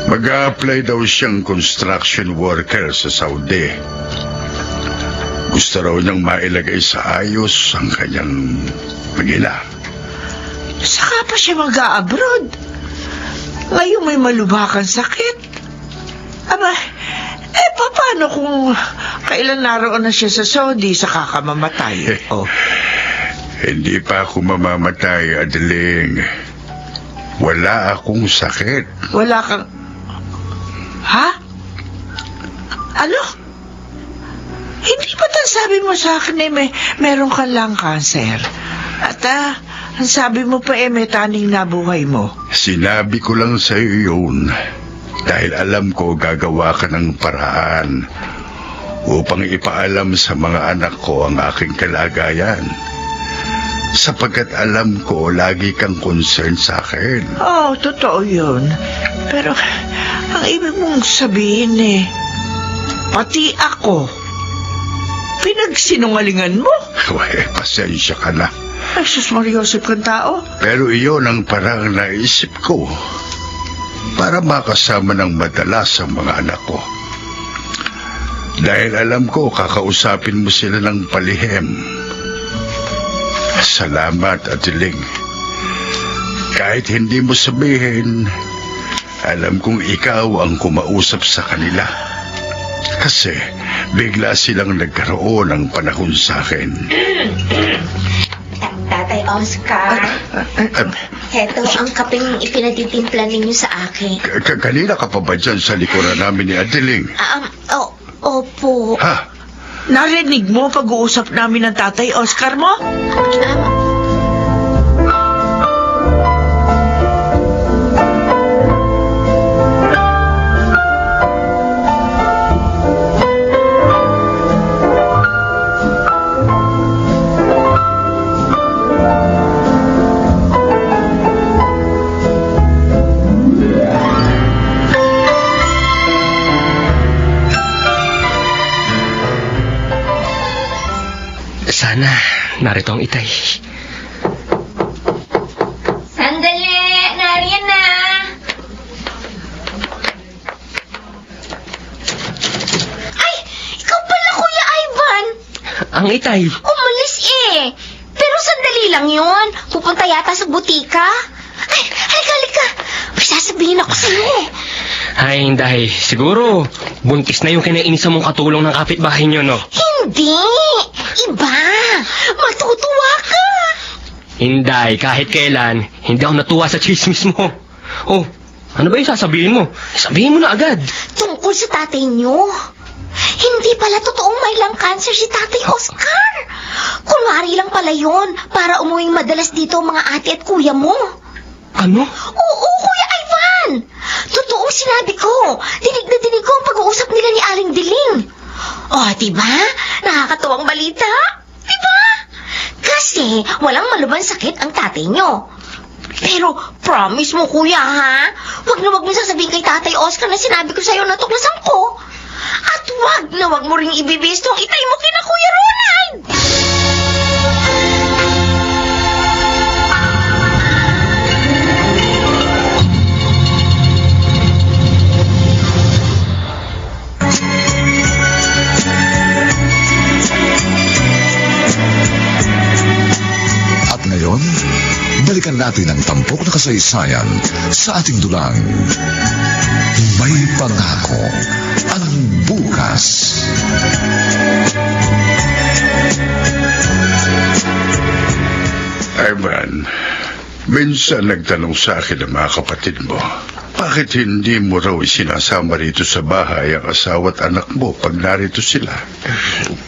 Mag-a-apply daw siyang construction worker sa Saudi. Gusto raw niyang mailagay sa ayos ang kanyang mag-ina. Saka pa siya mag-a-abroad? Ngayon may malubhakang sakit. Aba, paano kung kailan naroon na siya sa Saudi sa kakamamatay? Hindi pa ako mamamatay, Adeling. Wala akong sakit. Wala kang... Ha? Ano? Hindi ba sabi mo sa akin meron ka lang cancer? At ang sabi mo pa may taning nabuhay mo. Sinabi ko lang sa iyo yun dahil alam ko gagawa ka ng paraan upang ipaalam sa mga anak ko ang aking kalagayan. Sapagkat alam ko lagi kang concerned sa akin. Totoo yun. Pero ang ibig mong sabihin pati ako, pinagsinungalingan mo? Pasensya ka na. Ay, sus Mariosip kang tao. Pero iyon ang parang naisip ko para makasama ng madalas ang mga anak ko. Dahil alam ko kakausapin mo sila ng palihim. Salamat, Adeling. Kahit hindi mo sabihin, alam kong ikaw ang kumausap sa kanila. Kasi bigla silang nagkaroon ng panahon sa akin. Tatay Oscar, heto ang kapeng ipinatitimpla ninyo sa akin. Kanina ka pa ba dyan sa likuran namin ni Adeling? Opo. Ha? Narinig mo pag-uusap namin ng Tatay Oscar mo? Sana narito ang itay. Sandali! Nariyan na! Ay! Ikaw pala, Kuya Ivan! Ang itay. Umalis Pero sandali lang yun. Pupunta yata sa butika. Ay, halika. May sasabihin ako sa'yo. Ay, Inday. Siguro, buntis na yung kinainisan mong katulong ng kapitbahay nyo, no? Hindi! Iba! Matutuwa ka! Inday, kahit kailan, hindi ako natuwa sa chismis mo. Oh, ano ba yung sasabihin mo? Sabihin mo na agad. Tungkol sa tatay niyo. Hindi pala totoong may lung cancer si Tatay Oscar. Kunwari lang pala yon para umuwing madalas dito ang mga ate at kuya mo. Ano? Oo, Kuya Ivan. Totoong sinabi ko. Dinig na dinig ko ang pag-uusap nila ni Aling Diling. Oh, diba? Nakakatuwang balita. Diba? Kasi walang malubang sakit ang tatay niyo. Pero promise mo, Kuya, ha? Huwag na huwag mo sasabihin kay Tatay Oscar na sinabi ko sa'yo na tuklasan ko. At wag na wag mo ring ibibisto ang itay mo kina Kuya Ronald! At ngayon, balikan natin ang tampok na kasaysayan sa ating dulang. May pangako ang bukas. Ivan, minsan nagtanong sa akin ang mga kapatid mo, bakit hindi mo raw isinasama rito sa bahay ang asawa at anak mo pag narito sila?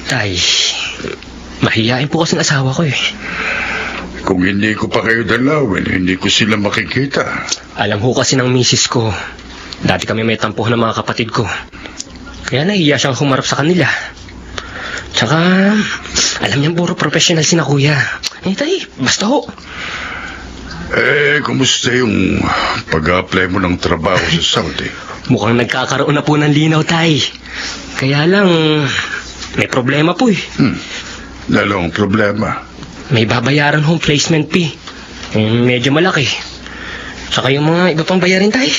Tay, mahihain po kasi ng asawa ko eh. Kung hindi ko pa kayo dalawin, hindi ko sila makikita. Alam ho kasi ng misis ko, dati kami may tampuhan ng mga kapatid ko. Kaya nahiya siyang humarap sa kanila. Tsaka, alam niyang puro professional si na kuya. Eh, tay, basta ho. Kumusta yung pag-apply mo ng trabaho sa Saudi? Mukhang nagkakaroon na po ng linaw, tay. Kaya lang, may problema po eh. Dalawang problema. May babayaran hong placement fee. Medyo malaki. Tsaka yung mga iba pang bayarin, tay.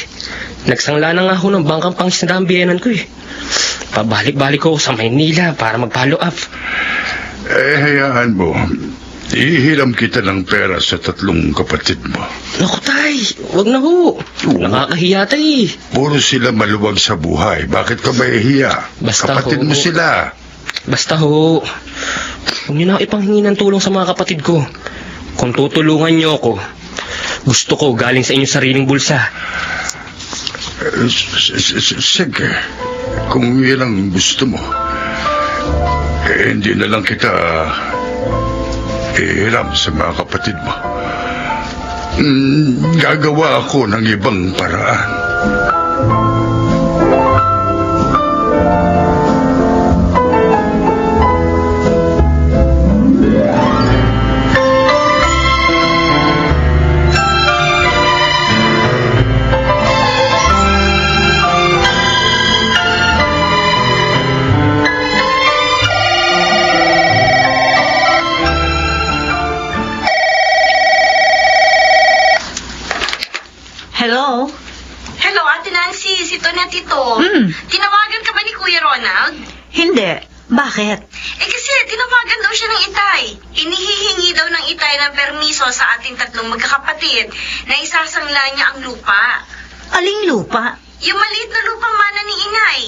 Nagsangla na nga ho ng bangkang pangisnadaan biyenan ko eh. Pabalik-balik ko sa Maynila para mag-follow up. Hayaan mo. Ihiram kita ng pera sa 3 kapatid mo. Naku, tay. Wag na ho. Nakakahiya, tay. Puro sila maluwag sa buhay. Bakit ka mahihiya? Basta kapatid ho. mo sila. Basta ho. Huwag niyo na ipanghingi ng tulong sa mga kapatid ko. Kung tutulungan niyo ako, gusto ko galing sa inyong sariling bulsa. Sige. Kung yan ang gusto mo, hindi na lang kita ihiram sa mga kapatid mo. Gagawa ako ng ibang paraan. Hello? Hello, Ate Nancy. Si Tonet ito. Tinawagan ka ba ni Kuya Ronald? Hindi. Bakit? Kasi tinawagan daw siya ng itay. Inihihingi daw ng itay ng permiso sa ating 3 magkakapatid na isasangla niya ang lupa. Aling lupa? Yung maliit na lupang mana ni Inay.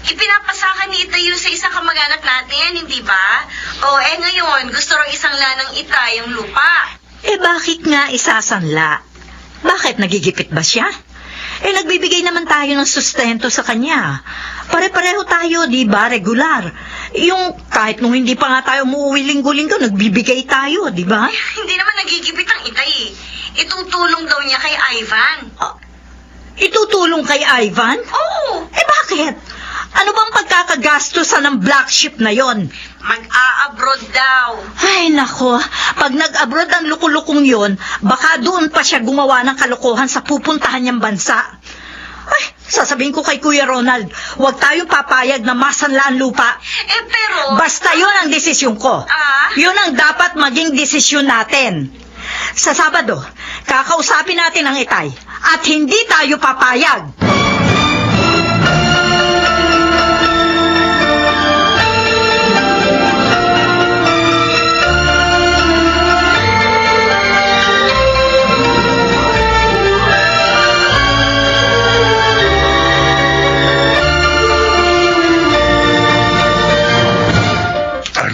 Ipinapasakan ni Itay yun sa isang kamag-anak natin, hindi ba? Ngayon, gusto raw isangla ng itay ang lupa. Bakit nga isasanla? Bakit, nagigipit ba siya? Nagbibigay naman tayo ng sustento sa kanya. Pare-pareho tayo, di ba, regular. Yung kahit nung hindi pa nga tayo umuwi linggo-linggo, nagbibigay tayo, di ba? Hindi naman nagigipit ang itay. Itutulong daw niya kay Ivan. Itutulong kay Ivan? Oo. Bakit? Ano bang pagkakagastusan ng black ship na yon? Mag-a-abroad daw. Ay, nako. Pag nag-abroad ang lukulukong yon, baka doon pa siya gumawa ng kalokohan sa pupuntahan niyang bansa. Ay, sasabihin ko kay Kuya Ronald, huwag tayong papayag na masanla ang lupa. Pero... Basta yun ang desisyon ko. Yun ang dapat maging desisyon natin. Sa Sabado, kakausapin natin ang itay at hindi tayo papayag.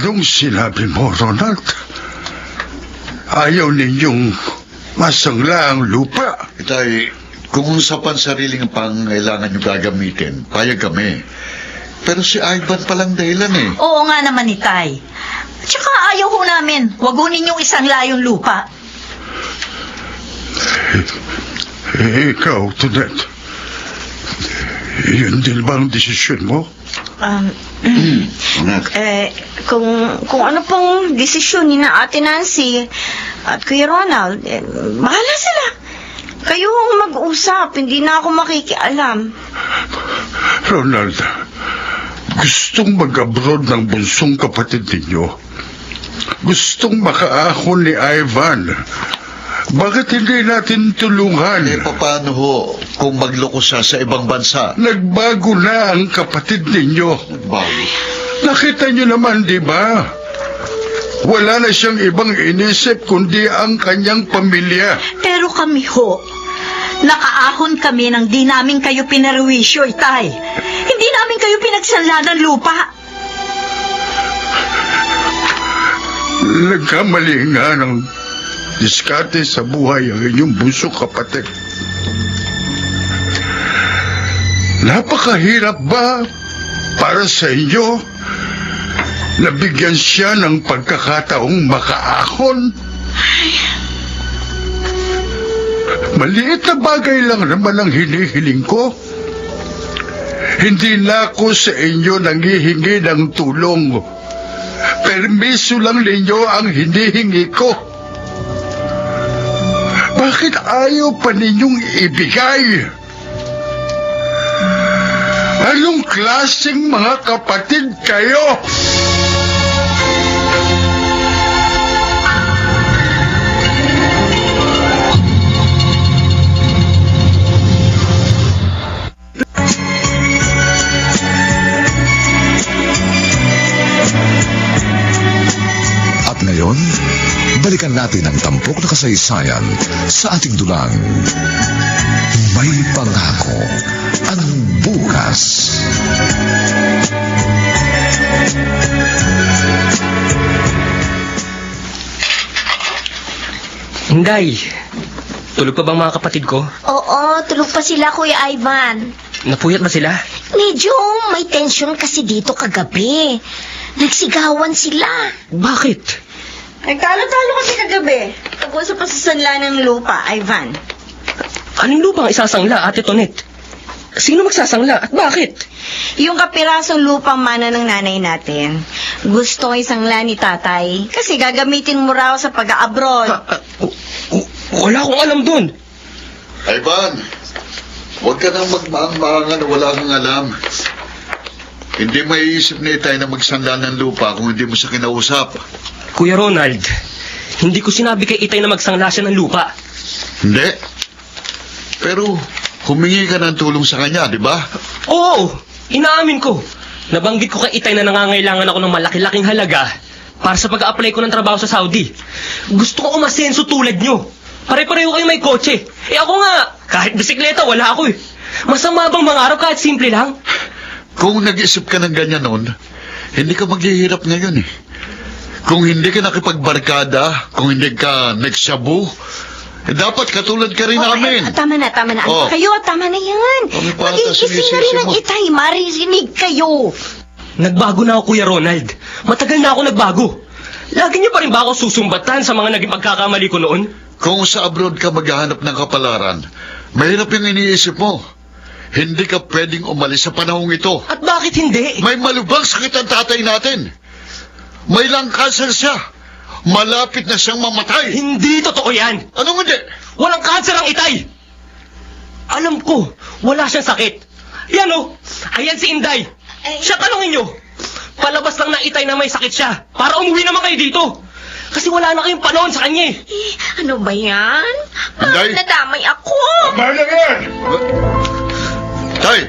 Anong sinabi mo, Ronald? ayaw ninyong masangla ang lupa. Itay, kung sa pansariling pangailangan nyo gagamitin, payag kami. Pero si Ivan palang dahilan eh. Oo nga naman, Itay. Tsaka ayaw ho namin. Wag ho ninyong isang layong lupa. Ikaw, Tunet. Yun din ba ang desisyon mo? Anak, Kung ano pong desisyon ni na Ate Nancy at Kuya Ronald, bahala sila. Kayo ang mag-usap, hindi na ako makikialam. Ronald, gustong mag-abroad ng bunsong kapatid ninyo. Gustong makaahon ni Ivan. Bakit hindi natin tulungan? paano ho kung magloko siya sa ibang bansa? Nagbago na ang kapatid ninyo. Bago. Nakita niyo naman, di ba? Wala na siyang ibang inisip kundi ang kanyang pamilya. Pero kami ho, nakaahon kami nang di namin kayo pinarwisyo, Itay. Hindi namin kayo pinagsanla ng lupa. Nagkamali nga ng diskarte sa buhay ang inyong bunsong kapatid. Napakahirap ba para sa inyo na bigyan siya ng pagkakataong makaahon? Maliit na bagay lang naman ang hinihiling ko. Hindi na ako sa inyo nanghihingi ng tulong. Permiso lang ninyo ang hinihingi ko. Bakit ayaw pa ninyong ibigay? Anong klaseng mga kapatid kayo? At ngayon, balikan natin ang tampok na kasaysayan sa ating dulang. May pangako ang bukas. Inday, tulog pa bang mga kapatid ko? Oo, tulog pa sila, Kuya Ivan. Napuyat ba sila? Medyo may tension kasi dito kagabi. Nagsigawan sila. Bakit? Nagtalo-talo kasi kagabi. Pag-usap pa sa sanla ng lupa, Ivan. Anong lupang isasangla, Ate Tonet? Sino magsasangla at bakit? Yung kapirasong lupang mana ng nanay natin, gusto isangla ni tatay kasi gagamitin mo raw sa pag-abroad. Wala akong alam dun. Ivan, huwag ka nang magmaang-maangan na wala kang alam. Hindi maiisip ni Itay na magsanla ng lupa kung hindi mo siya kinausap. Kuya Ronald, hindi ko sinabi kay Itay na magsangla siya ng lupa. Hindi. Pero humingi ka ng tulong sa kanya, di ba? Oo, inaamin ko. Nabanggit ko kay Itay na nangangailangan ako ng malaki-laking halaga para sa pag-a-apply ko ng trabaho sa Saudi. Gusto ko umasenso tulad nyo. Pare-pareho kayo may kotse. Ako nga, kahit bisikleta, wala ako eh. Masama bang mangarap kahit simple lang? Kung nag-isip ka ng ganyan noon, hindi ka maghihirap ngayon eh. Kung hindi ka nakipagbarkada, kung hindi ka nagsyabu, dapat katulad ka rin namin. Tama na. Oh. Kayo, tama na yan. Magigising na rin ang Itay, maririnig kayo. Nagbago na ako, Kuya Ronald. Matagal na ako nagbago. Lagi niyo pa rin ba ako susumbatan sa mga naging pagkakamali ko noon? Kung sa abroad ka maghahanap ng kapalaran, mahirap yung iniisip mo. Hindi ka pwedeng umalis sa panahong ito. At bakit hindi? May malubhang sakit ang tatay natin. May lung cancer siya. Malapit na siyang mamatay. Hindi totoo yan. Anong hindi? Walang kanser ang Itay. Alam ko, wala siyang sakit. Yan o, ayan si Inday. Siya, tanongin nyo. Palabas lang na Itay na may sakit siya para umuwi naman kayo dito. Kasi wala na kayong panahon sa kanya eh. Ano ba yan? Inday? Nadamay ako. Tama na yan! Tay!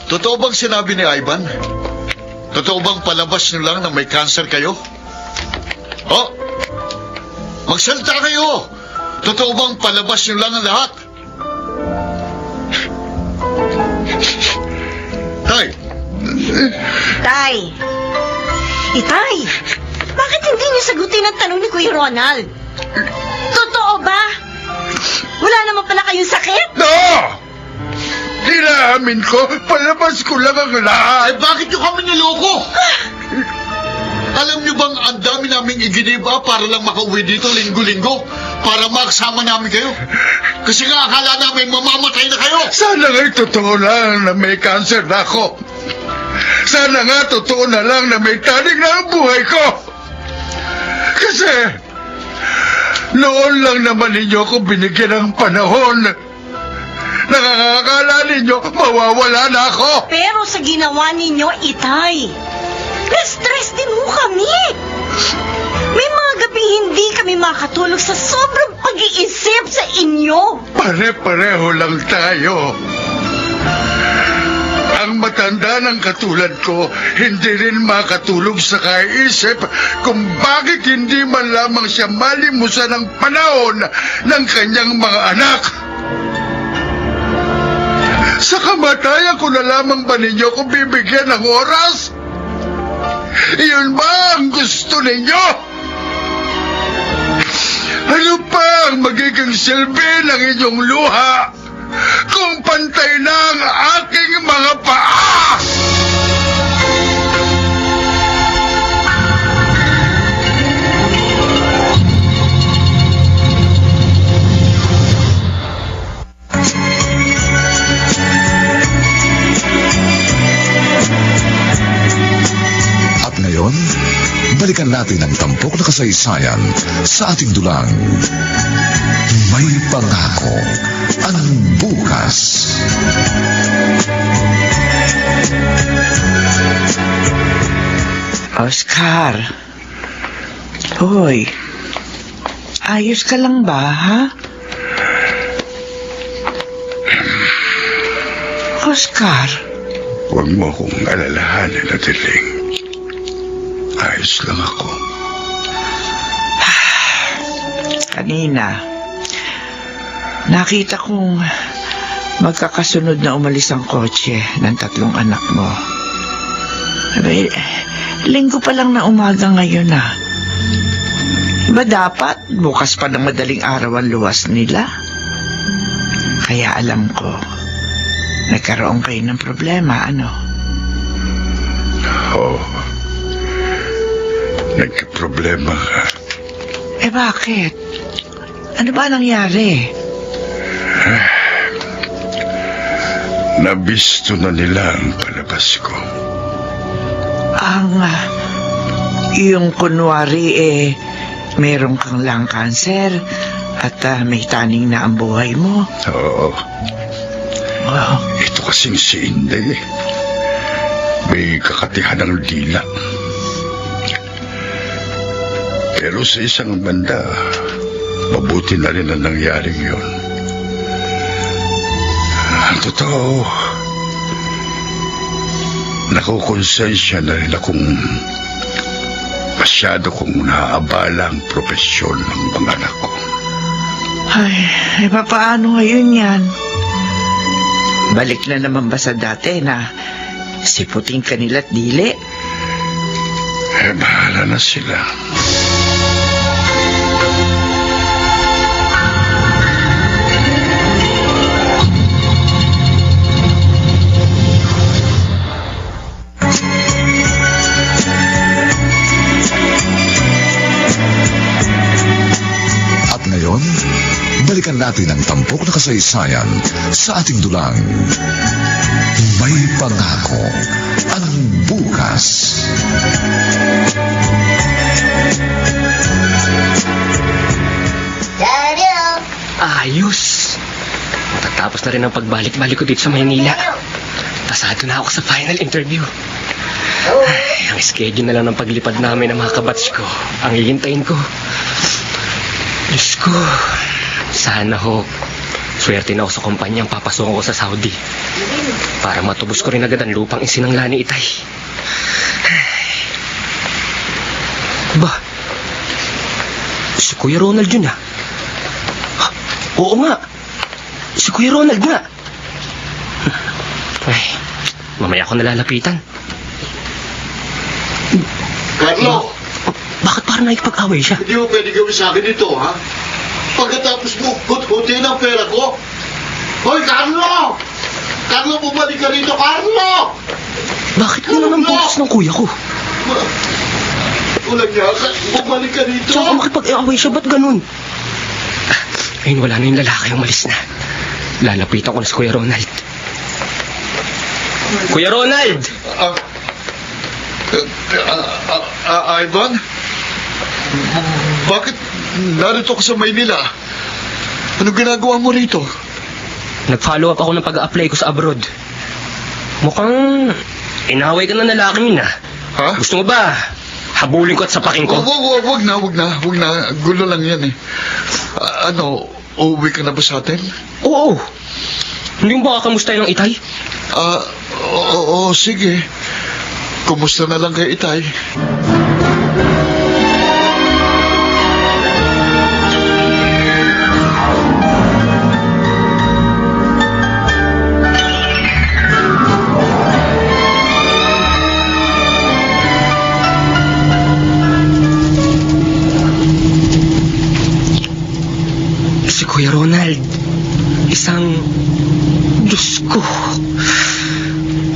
Totoo bang sinabi ni Ivan? Totoo bang palabas niyo lang na may cancer kayo? Oh! Magsalita kayo! Totoo bang palabas niyo lang ang lahat? Tay! Tay! Itay! Bakit hindi niyo sagutin ang tanong ni Kuya Ronald. Totoo ba? Wala naman pala kayong sakit? No! Dinaamin ko, palabas ko lang ang lahat. Bakit niyo kami niloko? Alam niyo bang ang dami naming iginiba para lang makauwi dito linggo-linggo? Para makasama namin kayo? Kasi nga akala namin mamamatay na kayo. Sana nga'y totoo lang na may cancer na ako. Sana nga totoo na lang na may tanig na ang buhay ko. Kasi noon lang naman ninyo ako binigyan ng panahon. Nakakakala ninyo mawawala na ako. Pero sa ginawa ninyo, Itay, na-stress din mo kami. May mga gabi hindi kami makatulog sa sobrang pag-iisip sa inyo. Pare-pareho lang tayo. Ang matanda ng katulad ko, hindi rin makatulog sa kaisip kung bakit hindi man lamang siya malimusan ng panahon ng kanyang mga anak. Sa kamatayan ko na lamang ba ninyo kung bibigyan ng oras? Iyon ba ang gusto ninyo? Ano pa ang magiging silbi ng inyong luha kung pantay na ang aking mga paa? At ngayon, balikan natin ang tampok na kasaysayan sa ating dulang. May pangako ang bukas. Oscar. Hoy. Ayos ka lang ba, ha? Oscar. Huwag mo akong alalahanin, Adeling. Ayos lang ako. Kanina, nakita kong magkakasunod na umalis ang kotse ng 3 anak mo. Abay, linggo pa lang na umaga ngayon na. Ba dapat bukas pa ng madaling araw ang luwas nila? Kaya alam ko, nagkaroon kayo ng problema, ano? Oo. Nagkaproblema ka. Eh bakit? Ano ba nangyari? Nabisto na nila ang palabas ko. Yung kunwari meron kang lung cancer at may taning na ang buhay mo. Oo. Oh. Ito kasing si Inday. May kakatihan ng dila. Pero sa isang banda, mabuti na rin ang nangyaring yun. Ang totoo, nakukonsensya na rin akong masyado kong naaabala ang propesyon ng mga anak ko. Ay, paano ngayon yan? Balik na naman ba sa dati na siputin kanila at dili? Bahala na sila. Balikan natin ang tampok na kasaysayan sa ating dulang. May pangako ang bukas. Ayos! Matatapos na rin ang pagbalik-balik ko dito sa Maynila. Pasado na ako sa final interview. Ay, ang schedule na lang ng paglipad namin ng mga kabats ko ang hihintayin ko. Diyos ko, sana ho, swerte na ako sa kumpanyang papasukan ko sa Saudi para matubos ko rin agad ang lupang isinangla ni Itay. Ba, si Kuya Ronald yun ah. Oo nga, si Kuya Ronald nga. Ay, mamaya ako nalalapitan. Carlo! Bakit pa? parang nakikipag-away siya. Hindi mo pwede gawin sa akin ito, ha? Pagkatapos mo hut-hutin ang pera ko. Hoy, Carlo! Carlo, bumalik ka rito, Carlo! Bakit gano'n ang boses ng kuya ko? Walang niya ka, bumalik ka rito. Tsaka makipag-away siya, ba't ganun? Ayun, wala na yung lalaki, umalis na. Lalapitan ko na si Kuya Ronald. Kuya Ronald! Ivan? Bakit narito ka sa Maynila? Anong ginagawa mo rito? Nag-follow up ako ng pag-a-apply ko sa abroad. Mukhang inaway ka na lalaking yun, ah. Ha? Gusto mo ba habulin ko at sapakin ko? Wag na. Gulo lang yan eh. Uuwi ka na ba sa atin? Oo. Hindi mo ba kakamustahin ng Itay? Oo, sige. Kumusta na lang kay Itay? Si Kuya Ronald, isang Diyos ko.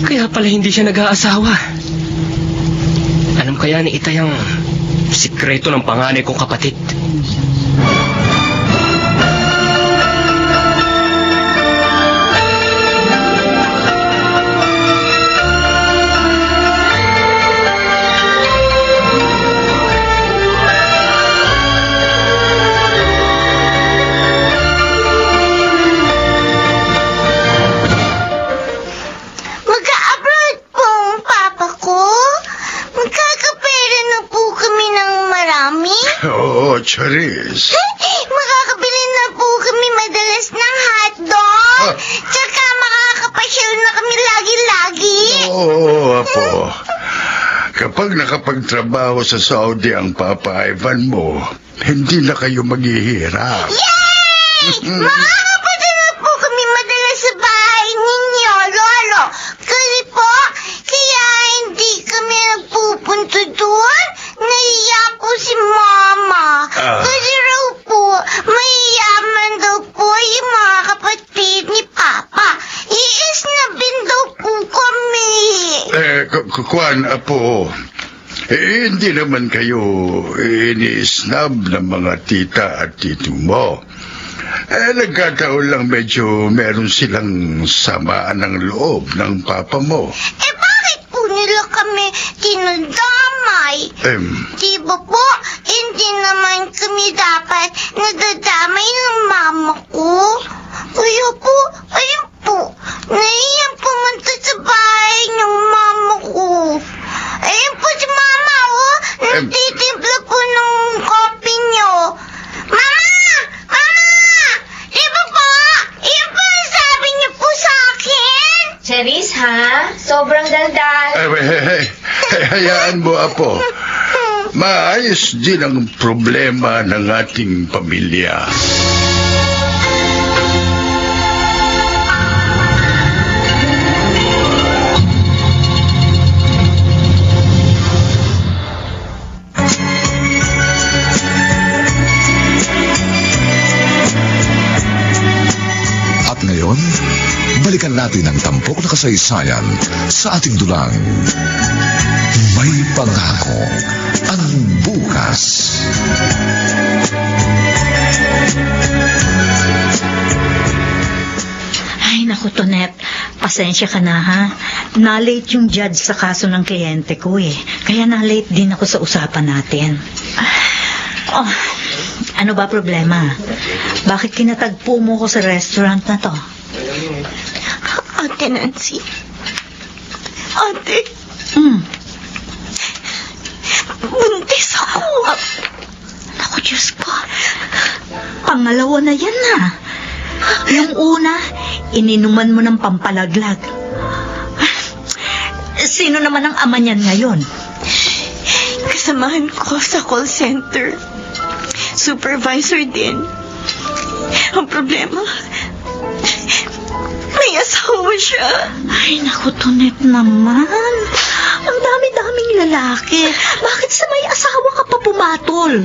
Kaya pala hindi siya nag-aasawa. Alam kaya ni Itay ang sikreto ng panganay kong kapatid. Mag-a-abroad po ang papa ko. Magkakapera na po kami ng marami. Oo, Charis. Makakabili na po kami madalas ng hotdog. Tsaka makakapasyal na kami lagi-lagi. Oo, Apo. Kapag nakapagtrabaho sa Saudi ang Papa Ivan mo, hindi na kayo maghihirap. Yay! Makakapunta na po kami madalas sa bahay ninyo, Lolo. Kasi po, kaya hindi kami nagpupunta doon. Nahiya po si Mama. Kasi raw po, mayayaman daw po yung mga kapatid ni Papa. Iisnabin daw po kami. Kuwan, Apo. Hindi naman kayo ini-snub ng mga tita at tito mo. Nagkataon lang medyo meron silang samaan ng loob ng papa mo. Bakit po nila kami tinadamay? Di ba po, hindi naman kami dapat nadadamay ng mama ko? Kaya po, ayun po, naiyang pumunta sa bahay ng mama ko. Ayun po si Mama, oh, nagtitimpla po ng kopi niyo. Mama! Mama! Di ba po? Iyon po ang sabi niyo po sa akin. Charis, ha? Sobrang daldal. Hayaan mo, Apo. Maayos din ang problema ng ating pamilya. At ngayon, balikan natin ang tampok na kasaysayan sa ating dulang. May pangako ang bukas. Ay, naku, Tonet. Pasensya ka na, ha? Na-late yung judge sa kaso ng kliyente ko, eh. Kaya na-late din ako sa usapan natin. Oh, ano ba problema? Bakit kinatagpo mo ko sa restaurant na to? Ate Nancy. Ate. Buntis ako. Naku, Diyos ko. Pangalawa na yan, ha? Yung una, ininuman mo ng pampalaglag. Sino naman ang ama niyan ngayon? Kasamahan ko sa call center. Supervisor din. Ang problema, may asawa siya. Ay, naku, Tonet naman. Ang dami-daming lalaki. Bakit sa may asawa ka pa pumasok? patol.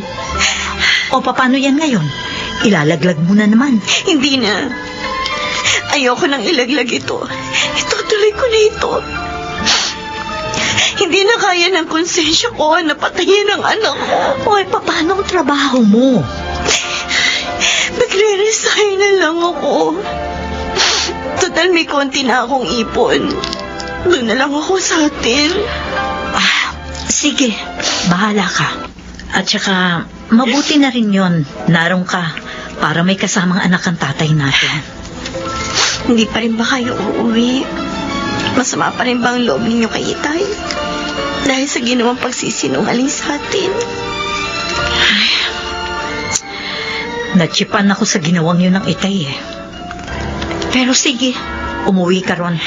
O paano yan ngayon? Ilalaglag mo na naman. Hindi na. Ayoko nang ilaglag ito. Itutuloy ko na ito. Hindi na kaya ng konsensya ko na patayin ang anak ko. O paano ang trabaho mo? Magre-resign na lang ako. Total may konti na akong ipon. Doon na lang ako sa atin. Sige, bahala ka. At saka, mabuti na rin yon. Narong ka para may kasamang anak ang tatay natin. Hindi pa rin ba kayo uuwi? Masama pa rin ba ang loob ninyo kay Itay? Dahil sa ginawang pagsisinungaling sa atin. Natsipan ako sa ginawang yun ng Itay eh. Pero sige, umuwi ka ron.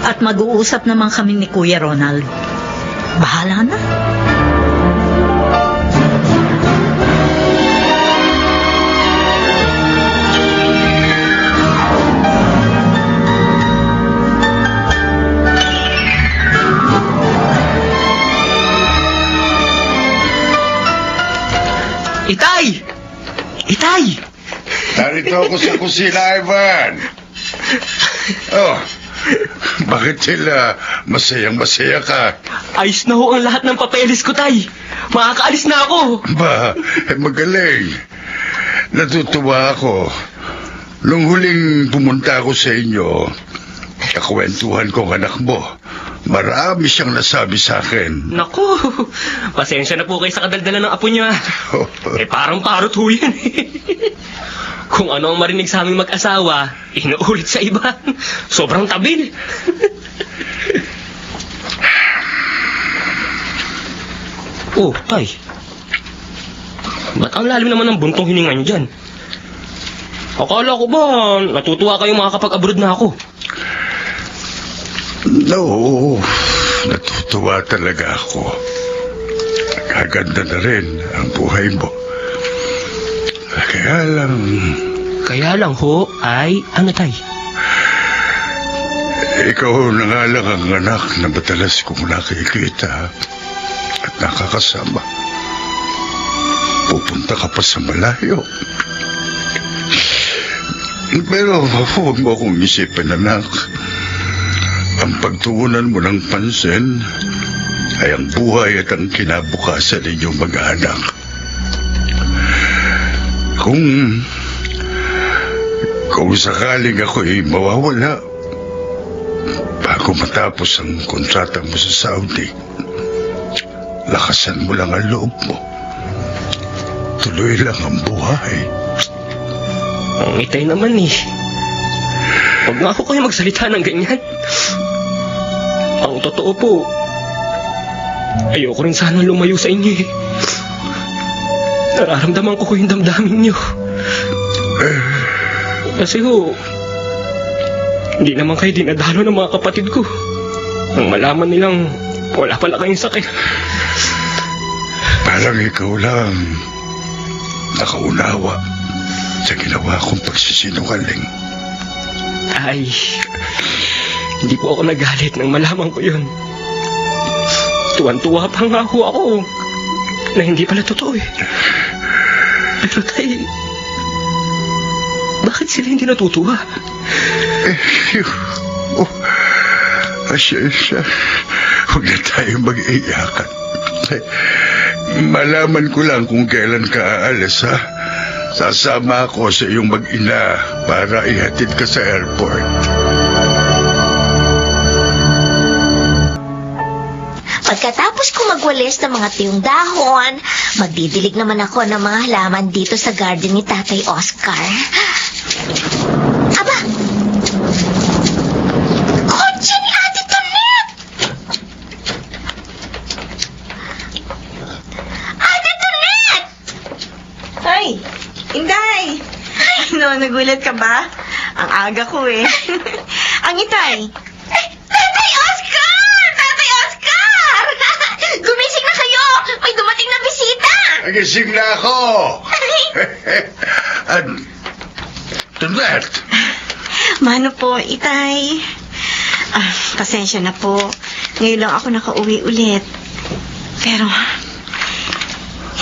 At mag-uusap naman kami ni Kuya Ronald. Bahala na. Itay! Itay! Narito ako sa kusina, Ivan. Oh, bakit sila masayang-masaya ka? Ayos na ho ang lahat ng papeles ko, Tay. Makakaalis na ako. Ba, magaling. Natutuwa ako. Nung huling pumunta ako sa inyo, kakwentuhan ko ang anak mo. Marami siyang nasabi sa akin. Naku, pasensya na po kayo sa kadaldala ng apo niya. Parang parot ho yan. Kung ano ang marinig sa aming mag-asawa, inuulit sa iba. Sobrang tabil. Oh, Tay. Ba't ang lalim naman ng buntong hininga niyo dyan? Akala ko ba natutuwa kayong makakapag-abroad na ako? No, natutuwa talaga ako. Kaganda na rin ang buhay mo. Kaya lang ho ay ano, Tay? Ikaw na nga lang ang anak na madalas kong nakikita at nakakasama. Pupunta ka pa sa malayo. Pero huwag mo akong isipin, anak. Ang pagtuunan mo ng pansin ay ang buhay at ang kinabukasan ninyong mag-anak. Kung sakaling ako'y mawawala bago matapos ang kontrata mo sa Saudi, lakasan mo lang ang loob mo. Tuloy lang ang buhay. Ang Itay naman eh. Huwag nga ako kayo magsalita ng ganyan. Ang totoo po, ayoko rin sana lumayo sa inyo eh. Nararamdaman ko yung damdamin niyo. Kasi ho, hindi naman kayo dinadalo ng mga kapatid ko. Nang malaman nilang wala pala kayong sakit. Parang ikaw lang nakaunawa sa ginawa kong pagsisinungaling. Ay, hindi po ako nagalit nang malaman ko yun. Tuwan-tuwa pa nga ho ako na hindi pala totoo eh. Pero Tay, bakit sila hindi natutuwa? Asya. Huwag na tayo mag-iyakan. Malaman ko lang kung kailan ka aalis, ha? Sasama ako sa iyong mag-ina para ihatid ka sa airport. Pagkatapos ko magwalis ng mga tiyong dahon, magdidilig naman ako ng mga halaman dito sa garden ni Tatay Oscar. Aba! Kotse ni Ate Tonet! Ate Tonet! Ay, Inday! Ano, nagulat ka ba? Ang aga ko eh. Ang Itay! Tatay Oscar! Tatay Oscar! Gumising na kayo! May dumating na bisita! Nagising na ako! Tonet! Mano po, Itay? Pasensya na po. Ngayon lang ako nakauwi ulit. Pero,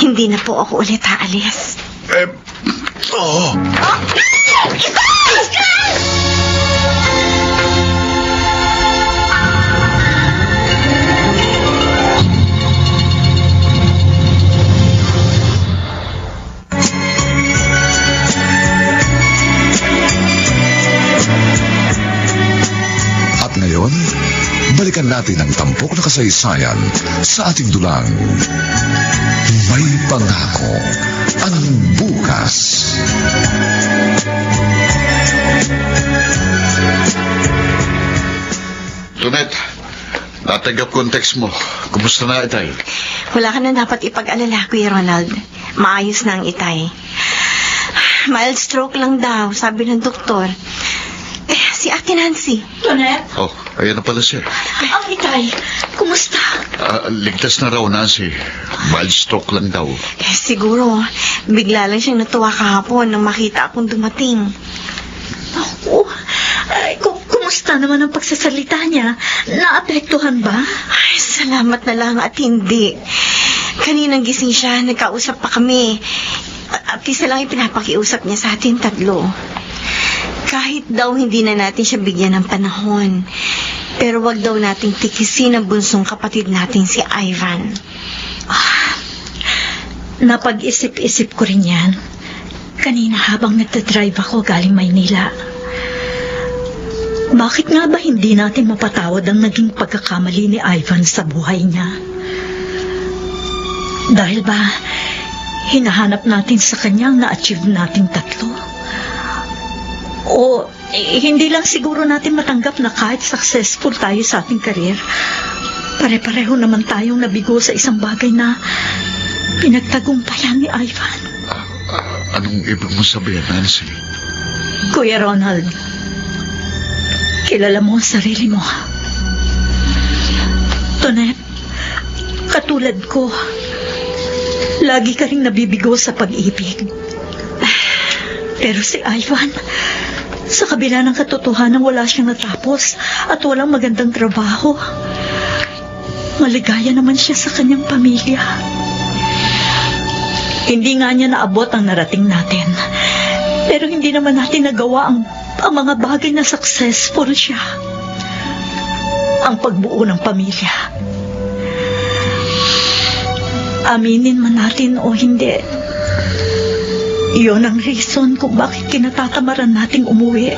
Hindi na po ako ulit aalis. Oo. At ngayon, balikan natin ang tampok na kasaysayan sa ating dulang. May pangako ang bukas. Tonet, natanggap ko ang text mo. Kumusta na, Itay? Wala ka na dapat ipag-alala, Kuya Ronald. Maayos na ang itay. Mild stroke lang daw, sabi ng doktor. Si Ate Nancy. Tonet, Oh, ayan na pala siya. ang itay, kumusta? Ligtas na raw, Nancy. Mild stroke lang daw. Siguro, bigla lang siyang natuwa kahapon nang makita akong dumating. Ako, kumusta naman ang pagsasalita niya? Naapektuhan ba? Ay, salamat na lang at hindi. Kaninang gising siya, nagkausap pa kami. At isa lang ipinapakiusap niya sa atin tatlo. Kahit daw hindi na natin siya bigyan ng panahon, pero wag daw nating tikisin ang bunsong kapatid natin si Ivan. Napag-isip-isip ko rin yan. Kanina habang nagdadrive ako galing Maynila. Bakit nga ba hindi natin mapatawad ang naging pagkakamali ni Ivan sa buhay niya? Dahil ba, hinahanap natin sa kanyang na-achieve nating tatlo? O hindi lang siguro natin matanggap na kahit successful tayo sa ating karir, pare-pareho naman tayong nabigo sa isang bagay na pinagtagumpayan ni Ivan. Anong ibig mo sabihin, Nancy? Kuya Ronald, kilala mo ang sarili mo. Tonet, katulad ko, lagi ka rin nabibigo sa pag-ibig. Pero si Ivan, sa kabila ng katotohanan wala siyang natapos at walang magandang trabaho, maligaya naman siya sa kanyang pamilya. Hindi nga niya naabot ang narating natin, pero hindi naman natin nagawa ang mga bagay na successful siya. Ang pagbuo ng pamilya. Aminin man natin o hindi, iyon ang reason kung bakit kinatatamaran nating umuwi,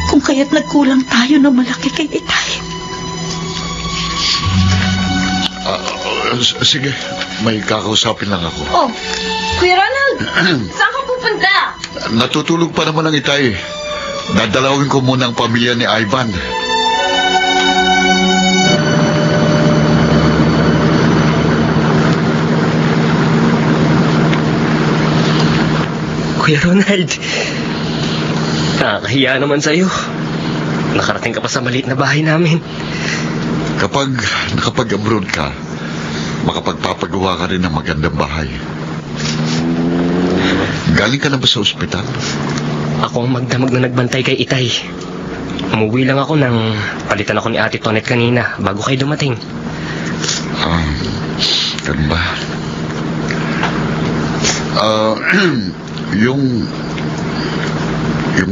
kung kaya't nagkulang tayo ng malaki kay Itay. Sige, may kakausapin lang ako. Oh, Kuya Ronald, saan ka pupunta? Natutulog pa naman ang Itay. Dadalawin ko muna ang pamilya ni Ivan. Kuya Ronald, nakakahiya naman sa'yo. Nakarating ka pa sa maliit na bahay namin. Kapag nakapag-abroad ka, makapagpapagawa ka rin ng magandang bahay. Galing ka na ba sa ospital? Ako ang magdamag na nagbantay kay Itay. Umuwi lang ako nang palitan ako ni Ate Tonet kanina bago kayo dumating. Ganun ba? Yung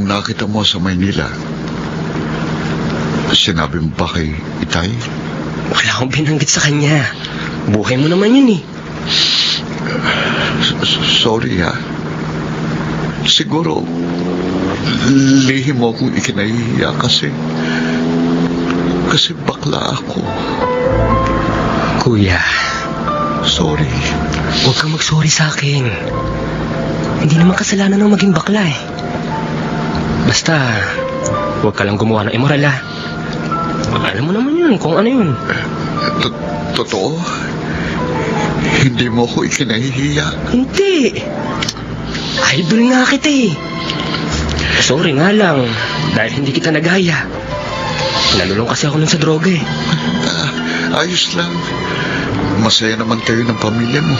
nakita mo sa Maynila, sinabi mo ba kay Itay? Wala akong binanggit sa kanya. Buhay mo naman yun eh. Sorry ha. Siguro, lihim mo akong ikinahihiya kasi bakla ako. Kuya, sorry. huwag kang mag-sorry sa akin. Hindi naman kasalanan ng maging bakla eh. Basta, huwag ka lang gumawa ng immoral ah. Alam mo naman yun kung ano yun. Totoo? Hindi mo ako ikinahihiya? Hindi. Idol nga kita eh. Sorry nga lang, dahil hindi kita nagaya. Nalulong kasi ako nun sa droga eh. Ayos lang. Masaya naman kayo ng pamilya mo.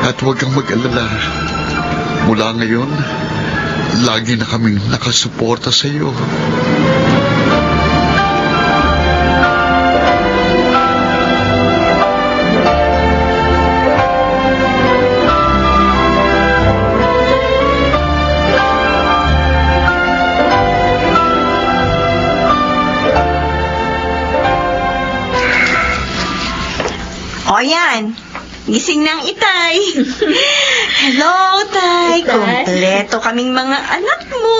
At huwag kang mag-alala. Mula ngayon, lagi na kaming nakasuporta sa iyo. ayan. Gising ng itay. Hello, Tay. Itay. Kompleto kaming mga anak mo.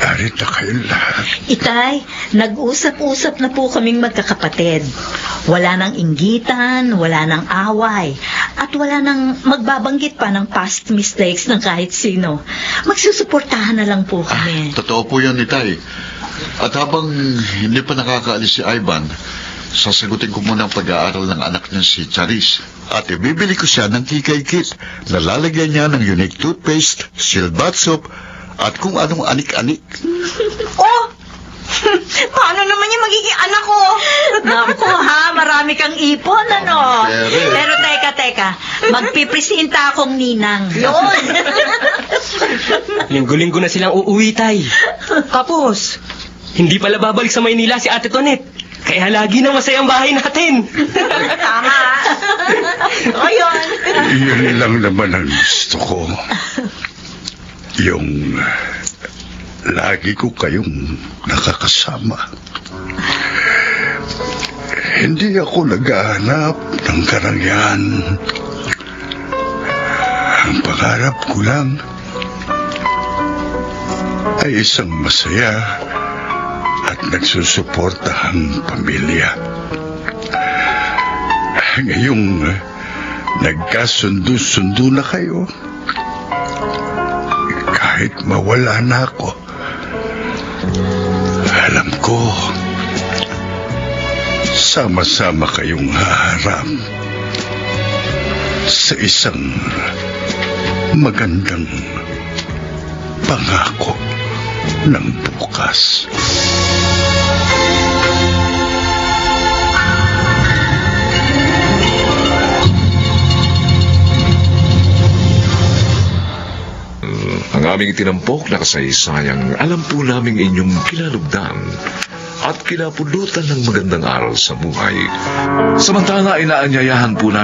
Arito kayong lahat. Itay, nag-usap-usap na po kaming magkakapatid. Wala nang inggitan, wala nang away, at wala nang magbabanggit pa ng past mistakes ng kahit sino. Magsusuportahan na lang po kami. Totoo po yan, Itay. At habang hindi pa nakakaalis si Ivan, sasagutin ko muna ang pag-aaral ng anak niya si Charis. At ibibili ko siya ng kikay kit na lalagyan niya ng unique toothpaste, sealed bath soap, at kung anong anik-anik. Oh! Paano naman yung magiging anak ko? Naku ha, marami kang ipon, ano? Pero- Pero teka, magpipresenta akong ninang. Yun! Linggo-linggo na silang uuwi, Tay. Tapos, hindi pala babalik sa Maynila si Ate Tonet. Kaya lagi na masayang bahay natin. Tama. O yun. Yun lang naman ang gusto ko. Yung lagi ko kayong nakakasama. Hindi ako naghahanap ng karangyaan. Ang pangarap ko lang ay isang masaya at nagsusuportahang pamilya. Ngayong nagkasundo-sundo na kayo, kahit mawala na ako, alam ko, sama-sama kayong haharap sa isang magandang pangako ng bukas. Ang aming tinampok na kasaysayang alam po naming inyong kinalugdan at kinapulutan ng magandang aral sa buhay. Samantala, inaanyayahan po namin